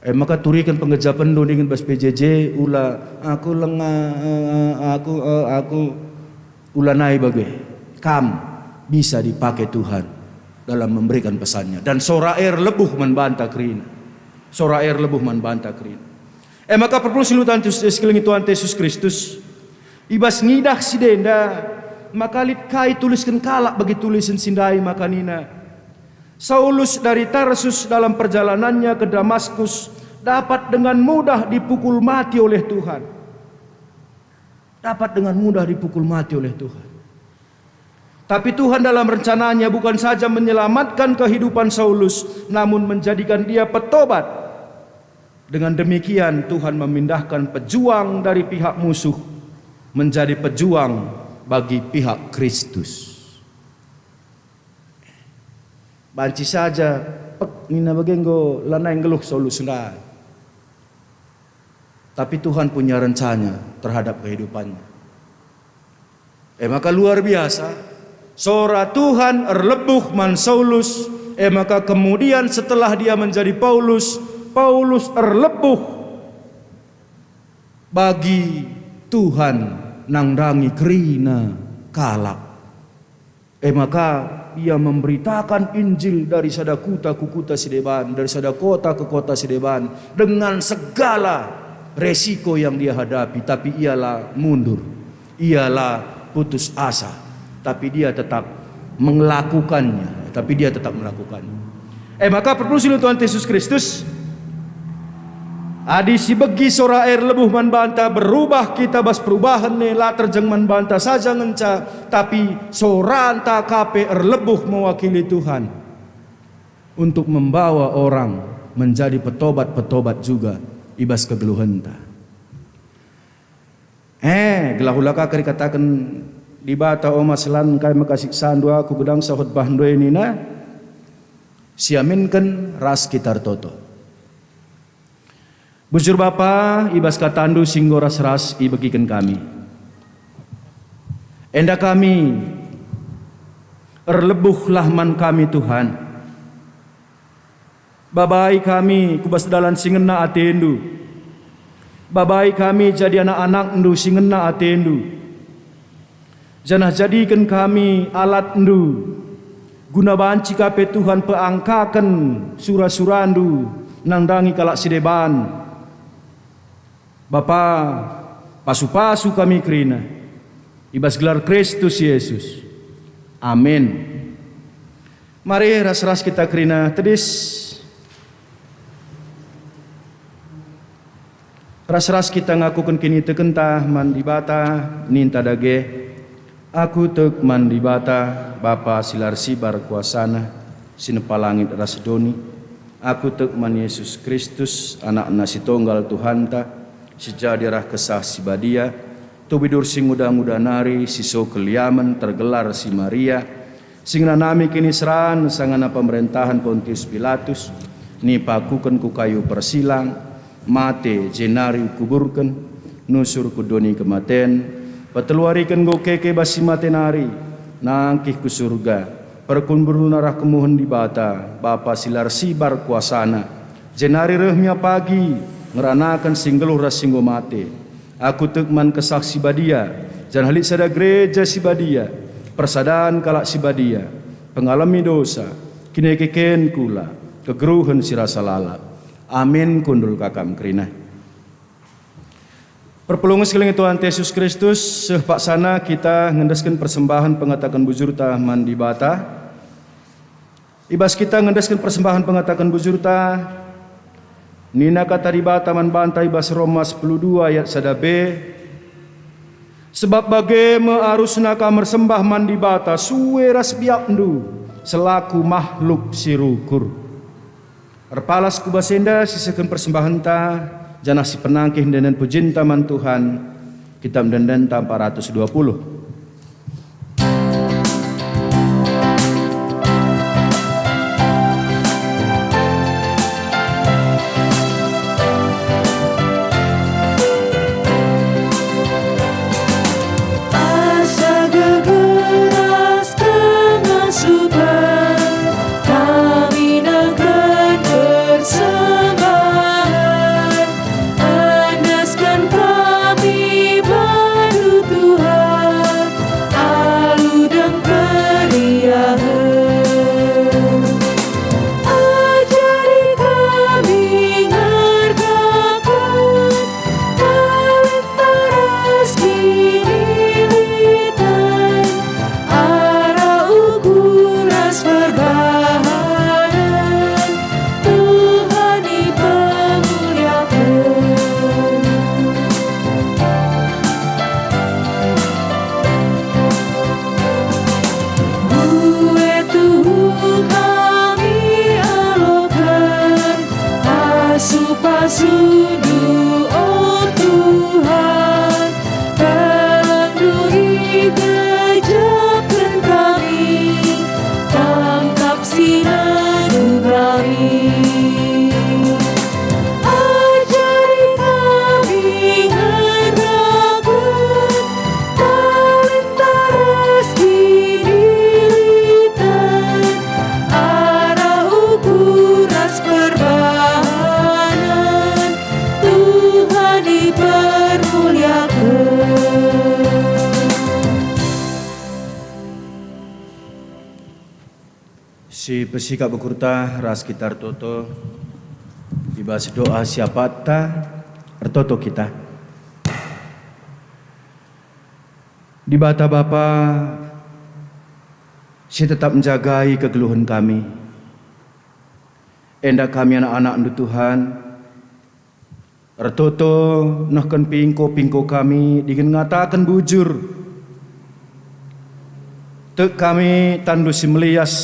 Maka turikan pengejapan dengan bas PJJ ula aku lengah aku ulanai bagai kam bisa dipakai Tuhan dalam memberikan pesannya. Dan sora air lebuh membantah kerina. Sora air lebuh membantah kerina. Maka perlu silutan sekeliling Tuhan Yesus Kristus. Ibas ngidah sidenda maka lit kai tuliskan kalak bagi tulisan sindai makanina. Saulus dari Tarsus dalam perjalanannya ke Damaskus dapat dengan mudah dipukul mati oleh Tuhan. Dapat dengan mudah dipukul mati oleh Tuhan. Tapi Tuhan dalam rencananya bukan saja menyelamatkan kehidupan Saulus, namun menjadikan dia petobat. Dengan demikian Tuhan memindahkan pejuang dari pihak musuh menjadi pejuang bagi pihak Kristus. Banci saja nina bagenggo lanai ngeluh Saulus sendai. Tapi Tuhan punya rencana terhadap kehidupannya. Maka luar biasa. Sora Tuhan erlebuh man Saulus. Maka kemudian setelah dia menjadi Paulus erlebuh bagi Tuhan nangdangi kerina kalak. Maka ia memberitakan Injil dari sada kuta ke kuta Sideban, dari sada kota ke kota Sideban dengan segala resiko yang dia hadapi. Tapi ialah mundur, ialah putus asa, tapi dia tetap melakukannya. Maka perlu Tuhan Yesus Kristus adi si begi sora air lebuh man banta berubah kita bas perubahan ne la terjeng man banta saja ngenca, tapi soranta kape erlebuh mewakili Tuhan untuk membawa orang menjadi petobat-petobat juga ibas kegeluhenta. Gelahulaka kari katakan di bata oma selan kai makasih sandua ku gedang sahut bahndoi nina siaminkan ras kitar toto. Bujur Bapa, ibas katandu singgo ras-ras ibagikan kami. Enda kami erlebuhlah man kami Tuhan. Babai kami kubas dalan singena atendu. Babai kami jadi anak-anak ndu singena atendu. Janah jadikan kami alat ndu. Guna banci kape Tuhan peangkakan surah-surandu nangdangi kalak Sideban. Bapa, pasu-pasu kami kerina ibas gelar Kristus Yesus. Amin. Mari ras-ras kita kerina tedis Ras-ras kita ngakukan kini tekentah mandi bata ninta dage. Aku tek mandi bata Bapa silar sibar kuasana sinepa langit rasedoni. Aku tek man Yesus Kristus anak nasi tunggal Tuhanta sejadirah kesah si badia. Tubidur sing muda-muda nari siso keliaman tergelar si Maria. Singna nami kini seran sangana pemerintahan Pontius Pilatus ni pakukan ku kayu persilang mate jenari kuburkan nusur kudoni kematen peteluarikan go keke basi matenari nangkih ku surga perkun berunarah kemuhun di bata Bapa silar sibar kuasana jenari rehmia pagi ngeranakan singgeluh rasinggo mate aku tekman kesaksi badia jan halik sada gereja si badia persadaan kalak si badia pengalami dosa kini keken kula kegeruhan si rasa lalap amin kundul kakam kerina perpulungan sekeliling Tuhan Yesus Kristus sehpak sana kita ngendaskan persembahan pengatakan bujurta mandi bata ibas kita ngendaskan persembahan pengatakan bujurta nina kata di bata man bantai ibas Roma 12 ayat sadabe sebab bagai mearus naka mersembah mandi bata suwe ras biakndu selaku makhluk sirukur. Erpalas kubasenda sisakan persembahan ta janah si penangkih dan pujinta man Tuhan kitab denden 420. Si pesika bekurta ras kita toto ibas doa siapa ta ertoto kita di bata Bapa si tetap menjagai kegeluhan kami endak kami anak-anak ndu Tuhan ertoto nahkan pingko kami dengan ngatakan bujur tek kami tandu si melias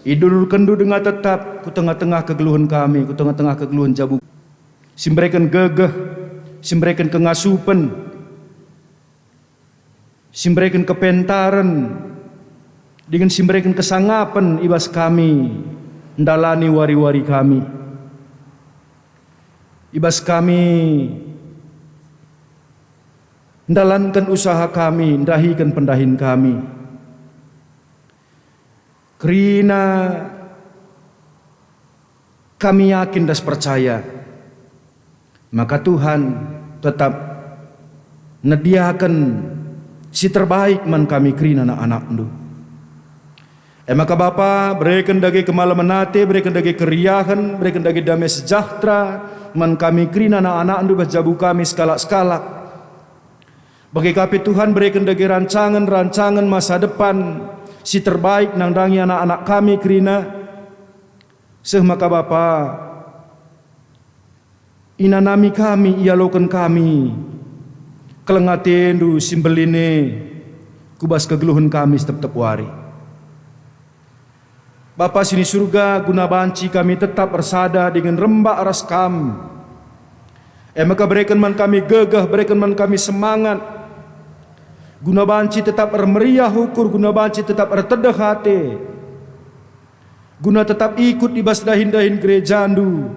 idur kendu dengan tetap ku tengah-tengah kegeluhan kami, ku tengah-tengah kegeluhan jabu. Simbrekan gegeh, simbrekan kengasupen, simbrekan kepentaran, dengan simbrekan kesangapan ibas kami, ndalani wari-wari kami. Ibas kami, ndalankan usaha kami, ndahikan pendahin kami. Kerina kami yakin dan percaya, maka Tuhan tetap nediakan si terbaik man kami kerina anak-anak ndu. Maka Bapa berikan dagi kemalaman nate, berikan dagi keriahan, berikan dagi damai sejahtera man kami kerina anak-anak ndu bajabu kami skalak-skalak. Bagi kami Tuhan berikan dagi rancangan masa depan si terbaik nang dangi anak-anak kami kerina seh maka Bapa inanami kami ialokan kami kelengatendu simbeline kubas kegeluhan kami setiap wari. Bapa sini surga, guna banci kami tetap bersada dengan rembak ras kami. Maka berikan man kami gegah, berikan man kami semangat. Guna banci tetap bermeriah hukur, guna banci tetap bertedah hati. Guna tetap ikut ibas dahin-dahin gereja andu.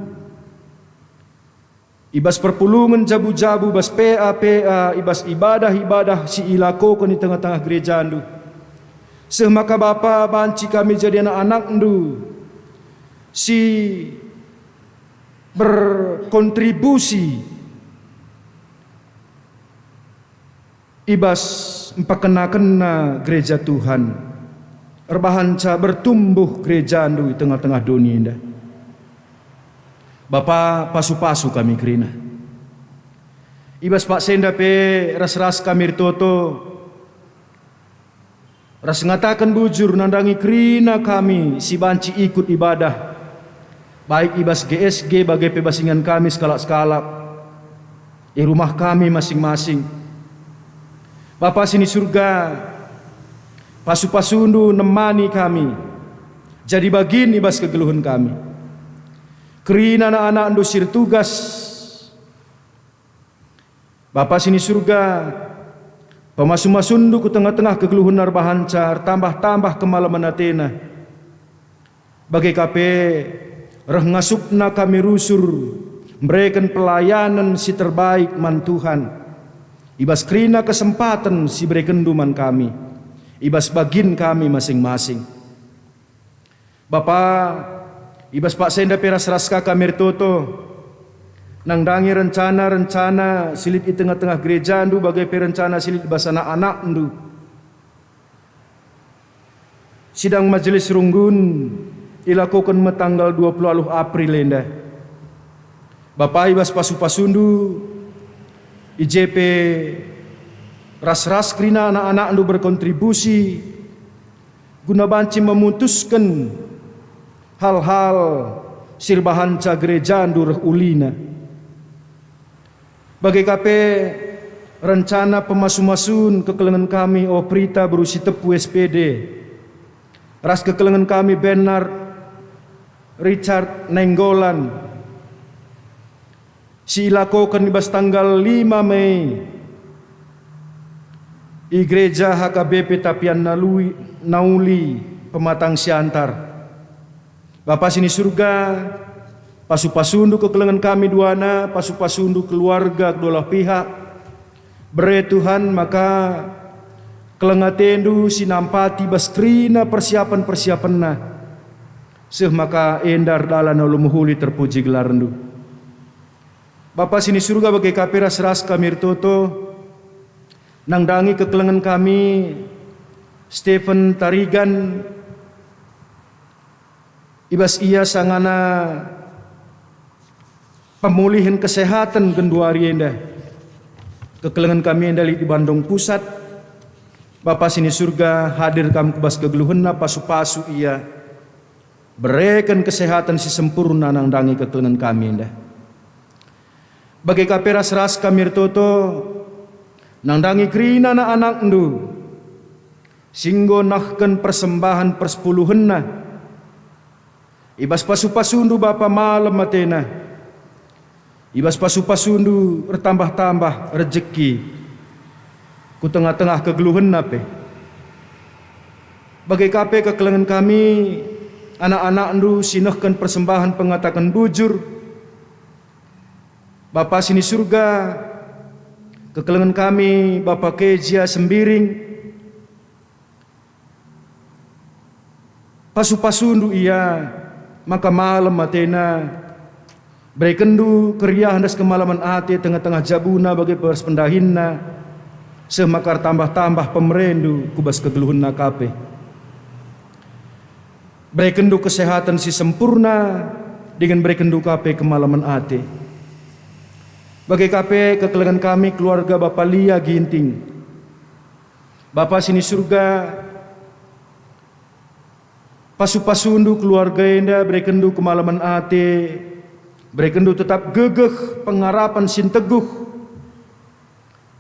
Ibas perpulungan jabu-jabu, ibas PA, ibas ibadah-ibadah si ilako di tengah-tengah gereja andu. Semaka Bapa banci kami jadi anak-anak ndu si berkontribusi ibas empakena-kena gereja Tuhan erbahanca bertumbuh gereja ndu di tengah-tengah dunia indah. Bapa pasu-pasu kami kerina ibas Pak Senda pe ras-ras kami toto ras ngatakan bujur nandangi kerina kami si banci ikut ibadah baik ibas GSG bagai pebasingan kami sekalak-sekalak di rumah kami masing-masing. Bapa sini surga pasu-pasundu nemani kami jadi bagian ibas kegeluhan kami kerina anak-anak ndusir tugas. Bapa sini surga pemasu-masundu ku tengah-tengah kegeluhan narbahancar tambah-tambah kemalaman atena bagai kape reh ngasupna kami rusur memberikan pelayanan si terbaik man Tuhan ibas kerina kesempatan si berikan duman kami ibas bagin kami masing-masing. Bapa ibas Pak Senda peras-raska kami toto nangdangi rencana-rencana silip di tengah-tengah gereja ndu bagai perencana silip bas anak-anak ndu. Sidang majelis runggun ilakukan tanggal 20 April enda. Bapak ibas pasu-pasundu IJP ras-ras kerina anak-anak ndu berkontribusi guna banci memutuskan hal-hal sirbahanca gereja ndu reh ulina. Bagai kape rencana pemasu-masun kekelengan kami Prita berusi tepu SPD ras kekelengan kami Bernard Richard Nenggolan si ilakokan ibas tanggal 5 Mei i gereja HKBP Tapian Nauli Pematang Siantar. Bapa sini surga pasu-pasundu kekelengan kami duana, pasu-pasundu keluarga kedua pihak. Bere Tuhan maka kelengatendu sinampati baskrina persiapan-persiapanna. Seh maka endar dalan ulumuhuli terpuji gelarandu. Bapa sini surga bagai kape ras-ras kami toto nangdangi kekelengan kami Stephen Tarigan ibas ia sangana pemulihan kesehatan kedua hari enda. Kekelengan kami enda di Bandung Pusat. Bapa sini surga hadir kami kebas kegeluhanna pasu-pasu ia. Berikan kesehatan si sempurna nangdangi kekelengan kami enda. Bagai kape ras-ras kami toto nangdangi kerina anak ndu. Singgo nahkan persembahan persepuluhanna. Ibas pasu-pasundu Bapa malam matena. Ibas pasu-pasundu bertambah-tambah rezeki ku tengah-tengah kegeluhan nape. Bagai kape kekelengan kami anak-anak ndu sinahkan persembahan pengatakan bujur. Bapa sini surga kekelengan kami Bapa Kezia Sembiring pasu-pasundu ia maka malam matena berikendu keriah das kemalaman ati tengah-tengah jabuna bagi pers pendahinna semakar tambah-tambah pemerendu kubas kegeluhunna kape. Berikendu kesehatan si sempurna dengan berikendu kape kemalaman ati. Bagi kape kekelengan kami keluarga Bapak Lia Ginting. Bapak sini surga pasu-pasundu keluarga enda berikendu kemalaman ati Berekendu tetap gegeh pengarapan sin teguh.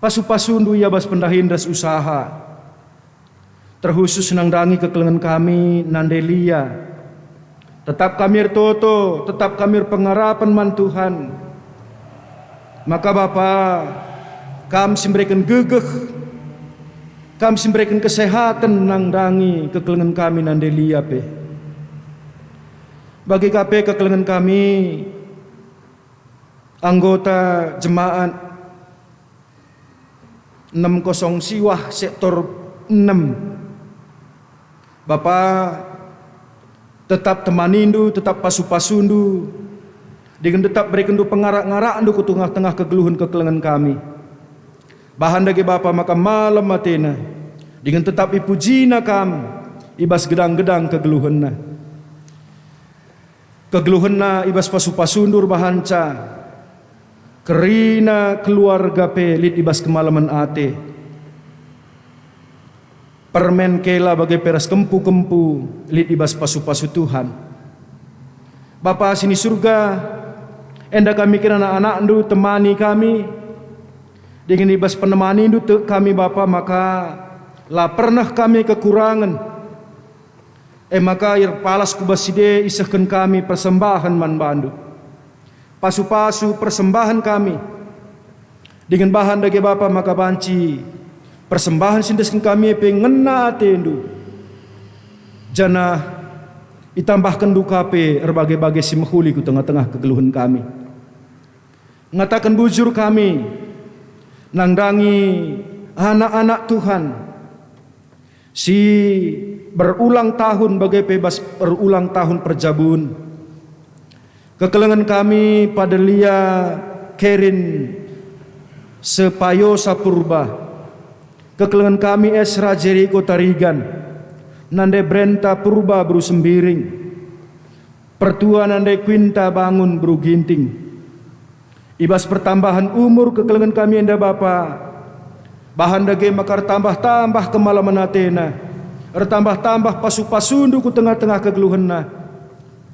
Pasu-pasundu ia bas pendahindas usaha. Terkhusus nangdangi kekelengan kami nandelia. Tetap kami toto, tetap kami pengarapan man Tuhan. Maka Bapa, kami simberikan gegeh, kami simberikan kesehatan nangdangi kekelengan kami nandelia pe. Bagi KP kekelengan kami, anggota jemaat 60 Siwah sektor 6. Bapa tetap temanindu, tetap pasu-pasundu, dengan tetap berikendu pengarak-ngarak ke tengah-tengah kegeluhan kekelengan kami. Bahan dagi Bapa maka malam matena, dengan tetap ipujina kami, ibas gedang-gedang kegeluhanna. Kegeluhanna ibas pasu-pasundur bahanca, kerina keluarga pelit ibas kemalaman ate. Permen kela bagai peras kempu-kempu lit ibas pasu-pasu Tuhan. Bapa sini surga, enda kami kira anak-anak ndu temani kami dengan ibas penemani ndu kami Bapa, maka lah pernah kami kekurangan. Maka ir palas kubaside isahkan kami persembahan man bandu. Pasu-pasu persembahan kami dengan bahan dagi Bapa maka banci persembahan sindeskan kami pengena atendu jana itambahkan duka pe berbagai-bagai simahuli ku tengah-tengah kegeluhan kami. Ngatakan bujur kami nangdangi anak-anak Tuhan si berulang tahun bagai bebas berulang tahun perjabun. Kekelengan kami pada lia Kerin Sepayo Sapurba. Kekelengan kami Esra Jericho Tarigan, nande Brenta Purba Bru Sembiring, Pertua nande Quinta Bangun Bru Ginting. Ibas pertambahan umur kekelengan kami enda Bapa, bahan dage makar tambah-tambah kemalaman atena, tambah-tambah pasu-pasundu ku tengah-tengah kegeluhanna,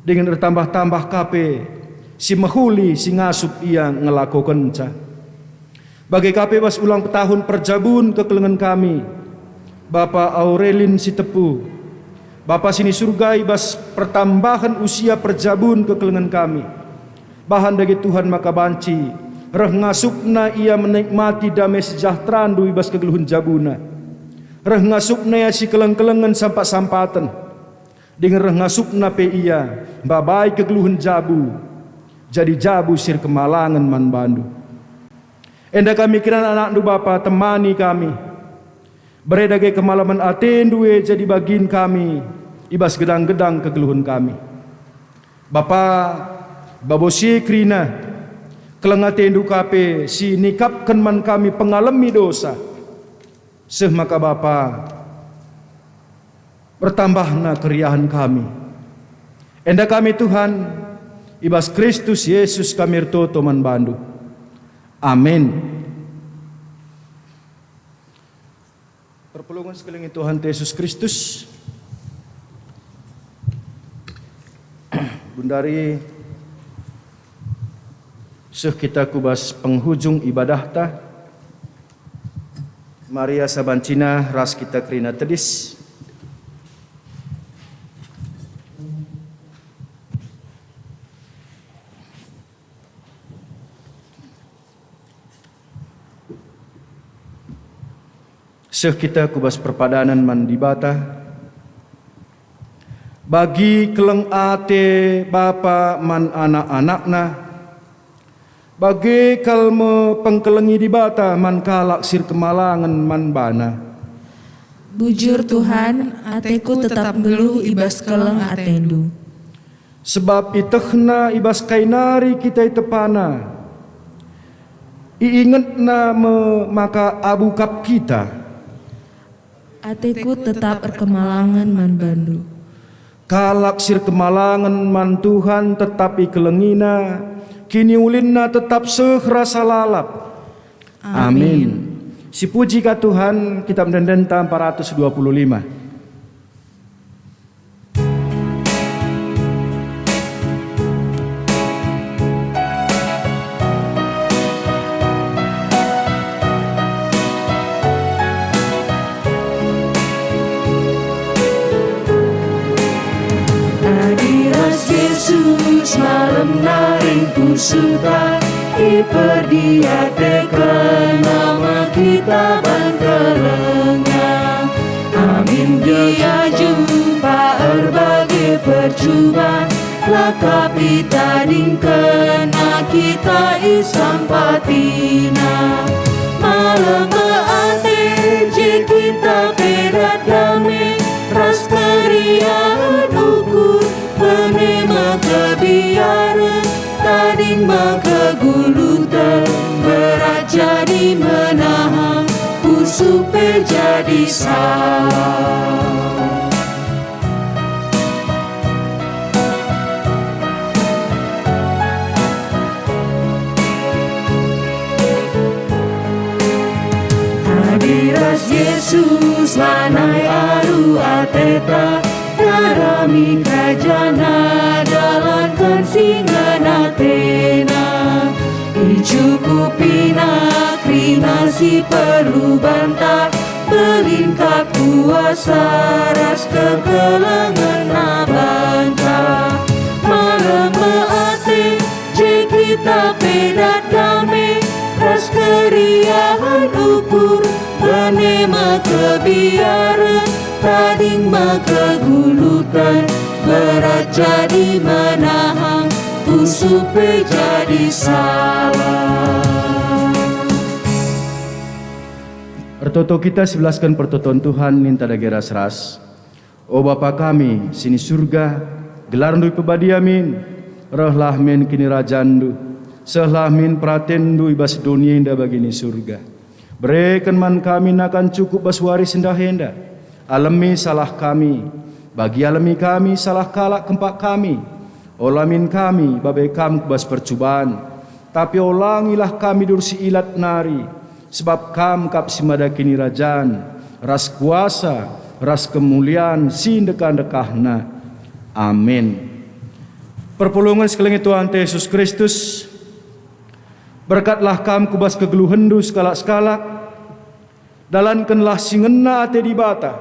dengan tambah-tambah kape si mahuli si ngasup ia ngelakukan ca. Bagi KP bas ulang tahun perjabun kekelengan kami, Bapak Aurelin Sitepu, Bapak sini surga bas pertambahan usia perjabun kekelengan kami. Bahan dagi Tuhan maka banci, reh ngasupna ia menikmati damai sejahtera du ibas kegeluhan jabuna. Reh ngasupna ia si keleng-kelengan sampat-sampatan. Dengan reh ngasupna pe ia, babai kegeluhan jabu, jadi jabu sir kemalangan man bandu. Enda kami kira anak du Bapa temani kami. Beredage kemalaman atendue jadi bagin kami. Ibas gedang-gedang kegeluhan kami. Bapa babosi krina keleng atendu kape si nikapkan man kami pengalami dosa. Seh maka Bapa bertambahna keriahan kami. Enda kami Tuhan ibas Kristus Yesus kami toto man bandu. Amin. Perpulungan sekeliling Tuhan Yesus Kristus, bundari seh kita kubas penghujung ibadah ta, Maria Sabancina ras kita kerina tedis. Seh kita kubas perpadanan man dibata bagi keleng ate Bapa man anak-anakna, bagi kalme pengkelengi dibata man kalak sir kemalangan man bana. Bujur Tuhan, ateku tetap geluh ibas keleng atendu. Sebab itehna ibas kainari kita itepana, iingetna maka abu kap kita. Ateku tetap berkemalangan man bandu. Kalak sir kemalangan man Tuhan tetap ikelengina, kini ulinna tetap sehrasa lalap. Amin. Si puji ka Tuhan, kitab Dendenta 425. Yesus malam naring pusuta diperdiatekan nama kita bangkelengan. Amin dia jumpa berbagai percubaan lakapi tading kena kita isam patina. Malam ate je kita pedat damai ras keriahan ukur penema kebiaran tading maka gulutan berat jadi menahan usupe jadi salah. Hadiras Yesus lanai aru ateta darami kajana dalankan singan atena icukupina krina si perlu bantah belingkap kuasa ras kekelangan nabanta. Malam ate je kita pedat damai ras keriahan ukur penema kebiaran tading maka gulutan berat jadi menahan usupe jadi salah. Pertoto kita sebelaskan pertoton Tuhan minta dagera seras. O Bapa kami sini surga gelar ndu pebadiamin rohlah men kini rajandu sehlah min pratendu ibas dunia indah bagini surga. Berikan man kami nakan cukup bas waris indah henda. Alami salah kami bagi alami kami salah kalak kempak kami. Olamin kami babai kam bas percubaan tapi olangilah kami dursi ilat nari. Sebab kam kap simada kini rajan ras kuasa ras kemuliaan sindekan dekahna. Amin. Perpulungan sekalian Tuhan Yesus Kristus berkatlah kam kubas kegeluhendu sekalak-sekalak dalankanlah singena ate di bata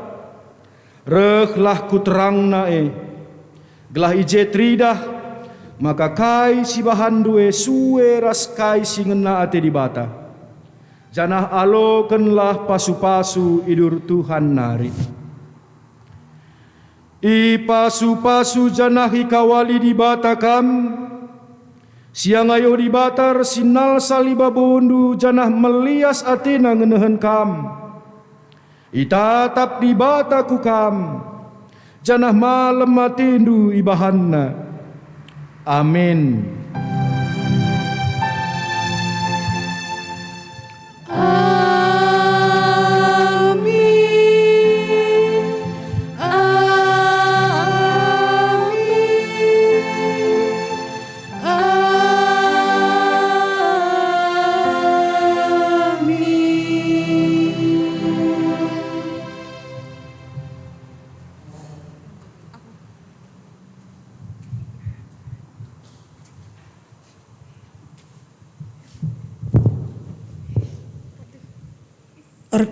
rehlah ku terangna gelah ije tridah maka kai si bahan due suwe ras kai singena ate di bata. Janah alokenlah pasu-pasu idur Tuhan nari. I pasu-pasu janah ikawali di batakam. Siang ayo di batar sinal saliba bondu janah melias atena ngenehen kam. Itatap di bataku kam. Janah malam matindu ibahanna. Amin.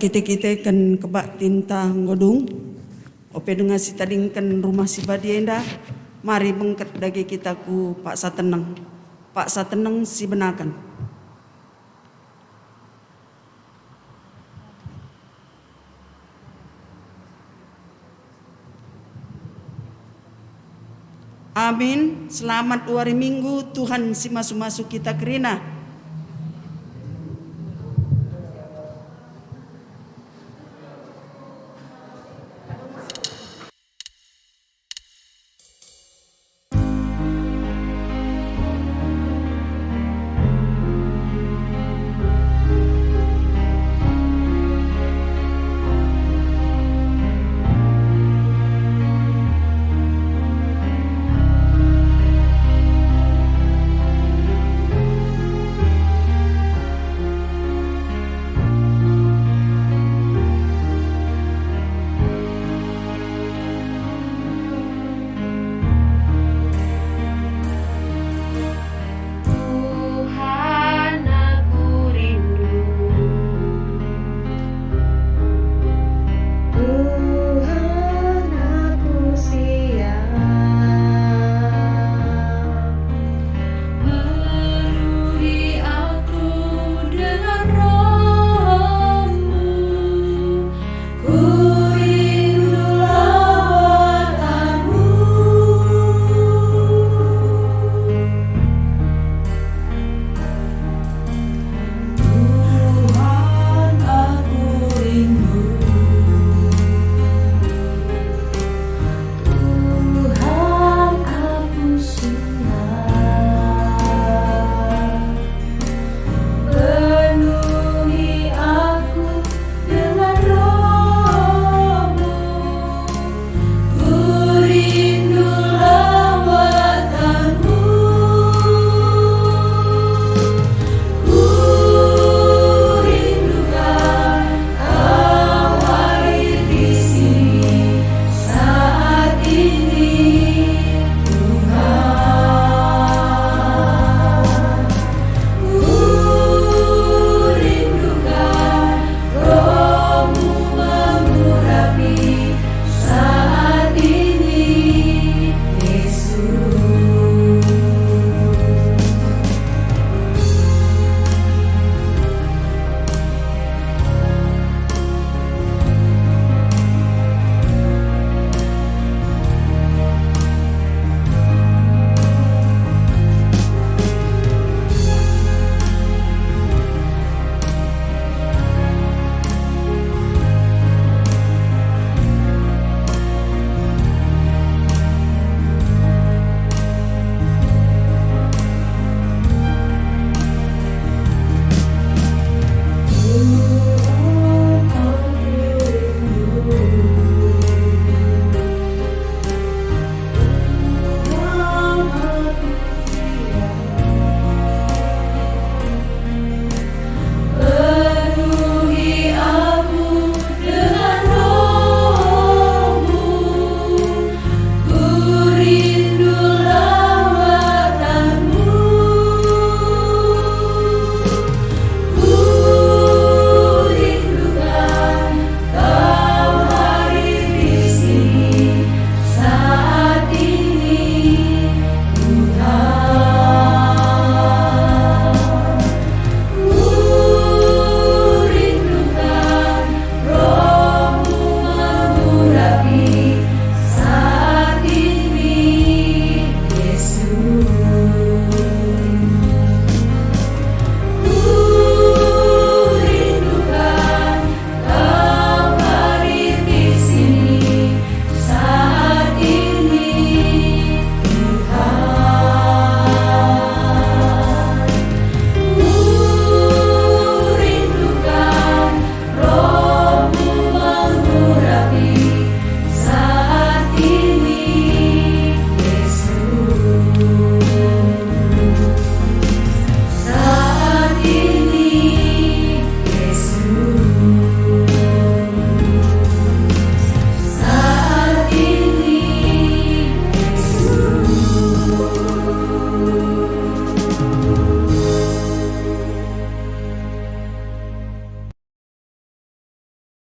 Kita kan kebak tinta ngodung ope dengan si tading kan rumah si badienda mari bengket dagi kita ku Pak Sateneng si benakan. Amin. Selamat hari Minggu Tuhan si masuk-masuk kita kerina.